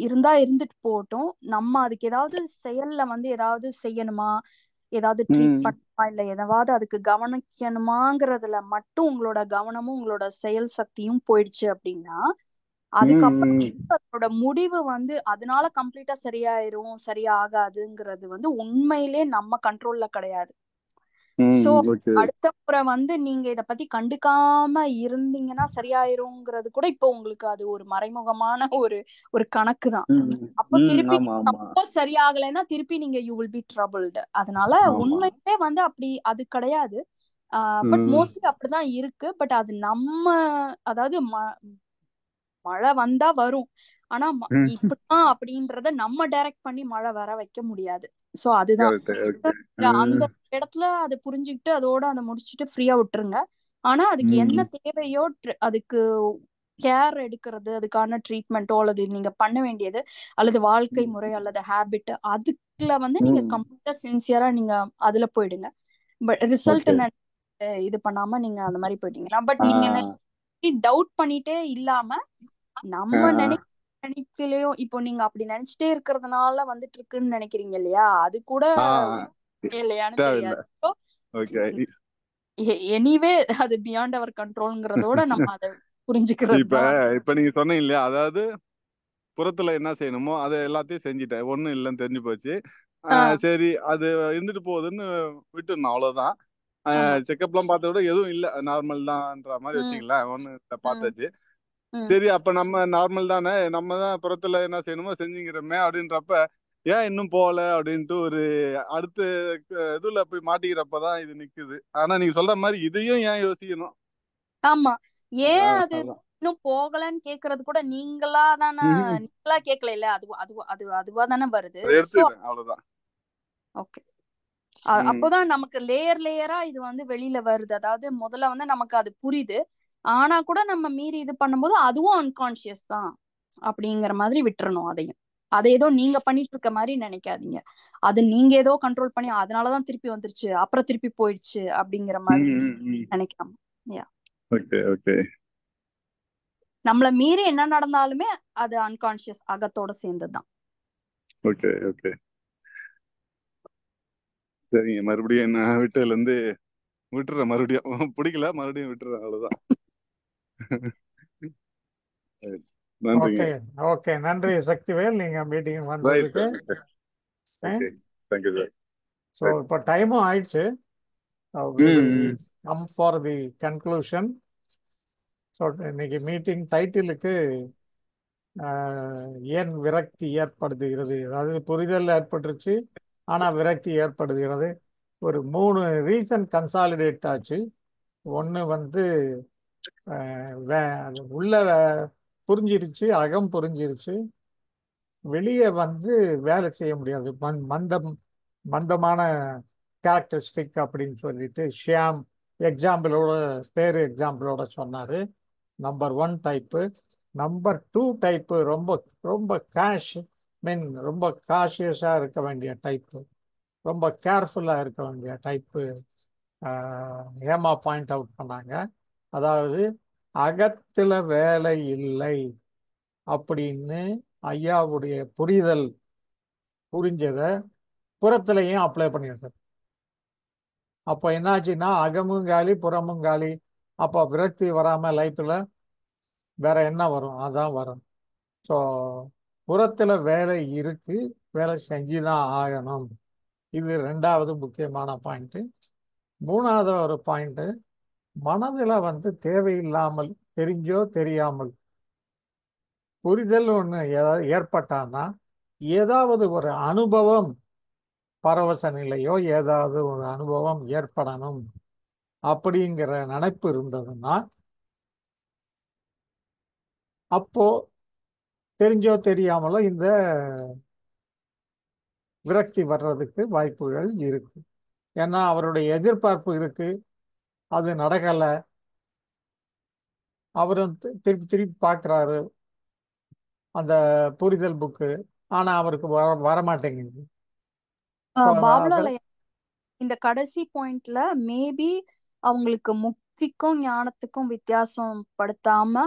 இருந்தா இருந்துட்டு போகட்டும், நம்ம அதுக்கு ஏதாவது செயல்ல வந்து ஏதாவது செய்யணுமா, ஏதாவது ட்ரீட் பண்ணணுமா, இல்ல எதாவது அதுக்கு கவனிக்கணுமாங்கிறதுல மட்டும் உங்களோட கவனமும் உங்களோட செயல் சக்தியும் போயிடுச்சு அப்படின்னா அதுக்கப்புறம் அதோட முடிவு வந்து அதனால கம்ப்ளீட்டா சரியாயிரும் சரியாகாதுங்கிறது வந்து உண்மையிலே நம்ம கண்ட்ரோல்ல கிடையாது. சோ அடுத்த முறை வந்து நீங்க இத பத்தி கண்டுக்காம இருந்தீங்கன்னா சரியாயிருங்கிறது கூட இப்போ உங்களுக்கு அது ஒரு மறைமுகமான ஒரு கணக்கு தான். அப்போ திருப்பி சரியாகலைன்னா திருப்பி நீங்க யூ வில் பி ட்ரபிள்டு. அதனால உண்மையிலே வந்து அப்படி அது கிடையாது. பட் மோஸ்ட்லி அப்படிதான் இருக்கு. பட் அது நம்ம, அதாவது மழை வந்தா வரும், ஆனா இப்படிதான் அப்படின்றத நம்ம டைரக்ட் பண்ணி மழை வர வைக்க முடியாது. சோ அதுதான் அந்த இடத்துல அது புரிஞ்சுக்கிட்டு அதோட அதை முடிச்சுட்டு ஃப்ரீயா விட்டுருங்க. ஆனா அதுக்கு என்ன தேவையோ அதுக்கு கேர் எடுக்கிறது, அதுக்கான ட்ரீட்மெண்ட்டோ அல்லது நீங்க பண்ண வேண்டியது அல்லது வாழ்க்கை முறை அல்லது ஹேபிட், அதுக்குள்ள வந்து நீங்க கம்ப்ளீட்டா சின்சியரா நீங்க அதுல போயிடுங்க. பட் ரிசல்ட் இது பண்ணாம நீங்க அந்த மாதிரி போயிட்டீங்கன்னா, பட் நீங்க டவுட் பண்ணிட்டே இல்லாம நம்ம நினைக்கலையும் இப்போ நீங்க அப்படி நினைச்சிட்டே இருக்கிறதுனால வந்துட்டு இருக்குன்னு நினைக்கிறீங்க இல்லையா, அது கூட இல்லையான்னு தெரியாது. எனிவே அது பியாண்ட் அவர் கண்ட்ரோல்ங்கிறதோட நம்ம அதை புரிஞ்சுக்கிறது.
இப்ப நீங்க சொன்னீங்க இல்லையா, அதாவது புறத்துல என்ன செய்யணுமோ அதை எல்லாத்தையும் செஞ்சுட்டேன், ஒண்ணும் இல்லைன்னு தெரிஞ்சு போச்சு. சரி அது இருந்துட்டு போகுதுன்னு விட்டுருணும், அவ்வளவுதான். செக்அப் எல்லாம் பார்த்த விட எதுவும் இல்லை, நார்மல் தான்ன்ற மாதிரி வச்சுக்கலாம். ஒண்ணு பார்த்தாச்சு, சரி அப்ப நம்ம நார்மல் தானே, நம்ம தான் புறத்துல என்ன செய்யணுமோ செஞ்சுக்கிறோமே அப்படின்றப்ப ஏன் இன்னும் போகல அப்படின்ட்டு ஒரு அடுத்த இதுல போய் மாட்டிக்கிறப்பதான் இது நிக்குது. ஆனா நீங்க சொல்ற மாதிரி இதையும் ஏன் யோசிக்கணும்?
ஆமா, ஏன் அது இன்னும் போகலன்னு கேக்குறது கூட நீங்களா தானே, நீங்களா கேட்கல இல்ல, அதுவா தானே வருது.
அவ்வளவுதான்.
ஓகே, அப்போதான் நமக்கு லேயர் லேயரா இது வந்து வெளியில வருது. அதாவது முதல்ல வந்து நமக்கு அது புரியுது, ஆனா கூட நம்ம மீறி இது பண்ணும்போது அதுவும் அன்கான்சியஸ் தான் அப்படிங்கிற மாதிரி விட்டுறணும். அதையும் அதை ஏதோ நீங்க பண்ணிட்டு இருக்க மாதிரி நினைக்காதீங்க. அது நீங்க ஏதோ கண்ட்ரோல் பண்ணி அதனாலதான் திருப்பி வந்துருச்சு அப்புறம் திருப்பி போயிடுச்சு அப்படிங்கிற மாதிரி நினைக்காம, நம்மள மீறி என்ன நடந்தாலுமே அது அன்கான்சியஸ் அகத்தோட சேர்ந்ததுதான்.
ஓகே ஓகே சரிங்க. மறுபடியும் என்ன விட்டதுல இருந்து விட்டுறேன், மறுபடியும் பிடிக்கல மறுபடியும் விட்டுறேன், அவ்வளவுதான்.
ஓகே ஓகே, நன்றி சக்திவேல், நீங்க மீட்டிங் வந்ததுக்கு. ஸோ இப்போ டைமும் ஆயிடுச்சு. Come for the conclusion. So இன்னைக்கு மீட்டிங் டைட்டிலுக்கு ஏன் விரக்தி ஏற்படுத்துகிறது, அதாவது புரிதல் ஏற்பட்டுருச்சு ஆனால் விரக்தி ஏற்படுகிறது. ஒரு 3 ரீசன் கன்சாலிடேட் ஆச்சு. ஒன்று வந்து உள்ள புரிஞ்சிருச்சு, அகம் புரிஞ்சிருச்சு, வெளியே வந்து வேலை செய்ய முடியாது, மந்தமான கேரக்டரிஸ்டிக் அப்படின்னு சொல்லிட்டு ஷியாம் எக்ஸாம்பிளோட எக்ஸாம்பிளோட சொன்னார். Number 1 type. நம்பர் 2 டைப்பு ரொம்ப ரொம்ப ரொம்ப காஷியஸாக இருக்க வேண்டிய டைப்பு, ரொம்ப கேர்ஃபுல்லாக இருக்க வேண்டிய டைப்பு ஹேமா பாயிண்ட் அவுட் பண்ணாங்க. அதாவது அகத்தில் வேலை இல்லை அப்படின்னு ஐயாவுடைய புரிஞ்சதை புறத்துலையும் அப்ளை பண்ணியிருக்காரு. அப்போ என்னாச்சுன்னா அகமும் காலி புறமும் காலி. அப்போ விரக்தி வராமல் லைஃப்பில் வேற என்ன வரும்? அதான் வரும். ஸோ புறத்தில் வேலை இருக்கு, வேலை செஞ்சு தான் ஆகணும். இது 2வது முக்கியமான பாயிண்ட்டு. 3வது ஒரு பாயிண்ட்டு, மனதில் தேவையில்லாமல் தெரிஞ்சோ தெரியாமல் புரிதல் ஒன்று ஏதாவது ஏற்பட்டான்னா ஏதாவது ஒரு அனுபவம், பரவச நிலையோ ஏதாவது ஒரு அனுபவம் ஏற்படணும் அப்படிங்கிற நினைப்பு இருந்ததுன்னா அப்போ தெரிஞ்சோ தெரியாமலோ இந்த விரக்தி வர்றதுக்கு வாய்ப்புகள் இருக்கு. ஏன்னா அவருடைய எதிர்பார்ப்பு இருக்கு, அது நடக்கலை. அவரும் திருப்பி திருப்பி பார்க்குறாரு அந்த புரிதல் புக்கு, ஆனால் அவருக்கு வரமாட்டேங்குது.
பாப்லோல இந்த கடைசி பாயிண்ட்ல மேபி அவங்களுக்கு முக்திக்கும் ஞானத்துக்கும் வித்தியாசம் படுத்தாம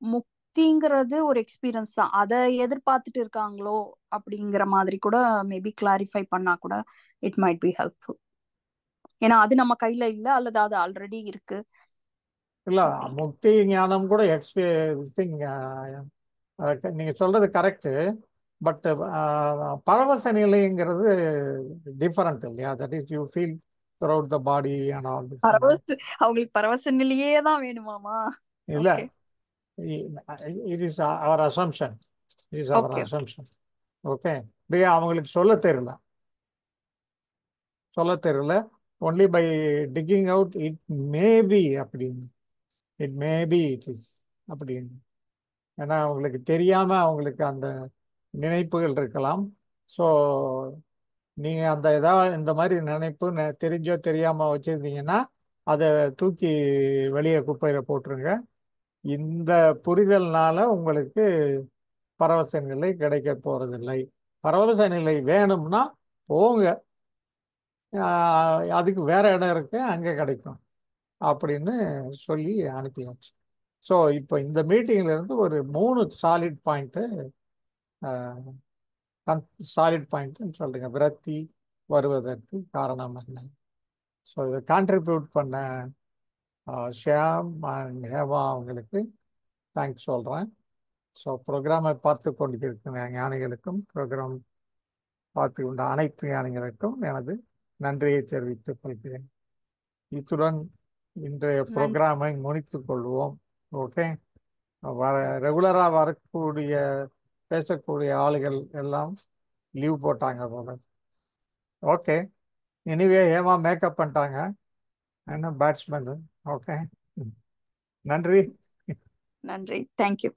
முக்திங்கிறது ஒரு எக்ஸ்பீரியன்ஸ் தான், அதை எதிர்பார்த்துட்டு இருக்காங்களோ அப்படிங்கிற மாதிரி கூட மேபி கிளாரிஃபை பண்ணா கூட இட் மைட் பி ஹெல்ப்ஃபுல். ஏன்னா அது நம்ம கையில இல்லை, அல்லது அது ஆல்ரெடி இருக்கு.
இல்லை, முக்தி ஞானம் கூட நீங்க சொல்றது கரெக்டு. பட் பரவச நிலைங்கிறது டிஃபரெண்ட் இல்லையா? That is you feel throughout the body and all this.
அவங்களுக்கு பரவச நிலையே தான் வேணுமாமா?
இல்ல, it is our assumption. Okay, அவங்களுக்கு சொல்ல தெரியல. Only by ticking out it maybe அப்படின்னு, இட் மேபி இட் இஸ் அப்படின்னு. ஏன்னா அவங்களுக்கு தெரியாம அவங்களுக்கு அந்த நினைப்புகள் இருக்கலாம். ஸோ நீங்கள் அந்த ஏதாவது இந்த மாதிரி நினைப்பு தெரிஞ்சோ தெரியாமல் வச்சுருந்தீங்கன்னா அதை தூக்கி வெளியே குப்பையில் போட்டுருங்க. இந்த புரிதல்னால உங்களுக்கு பரவச நிலை கிடைக்க போகிறதில்லை. பரவச நிலை வேணும்னா போங்க, அதுக்கு வேற இடம் இருக்கு, அங்கே கிடைக்கும் அப்படின்னு சொல்லி அனுப்பியாச்சு. ஸோ இப்போ இந்த மீட்டிங்லேருந்து ஒரு 3 சாலிட் பாயிண்ட்டு சொல்றீங்க. விரக்தி வருவதற்கு காரணம் என்ன? ஸோ இதை கான்ட்ரிபியூட் பண்ண ஷியாம் அண்ட் ஹேமா அவங்களுக்கு தேங்க்ஸ் சொல்கிறேன். ஸோ ப்ரோக்ராமை பார்த்து கொண்டிருக்கிற ஞானிகளுக்கும் ப்ரோக்ராம் பார்த்து கொண்ட அனைத்து ஞானிகளுக்கும் எனது நன்றியை தெரிவித்துக் கொள்கிறேன். இத்துடன் இன்றைய ப்ரோக்ராமை முடித்துக் கொள்வோம். ஓகே, ரெகுலராக வரக்கூடிய பேசக்கூடிய ஆளுகள் எல்லாம் லீவ் போட்டாங்க போல. ஓகே, எனிவே ஏமா மேக்கப் பண்ணிட்டாங்க, என்ன பேட்ஸ்மேன். ஓகே, நன்றி.
தேங்க்யூ.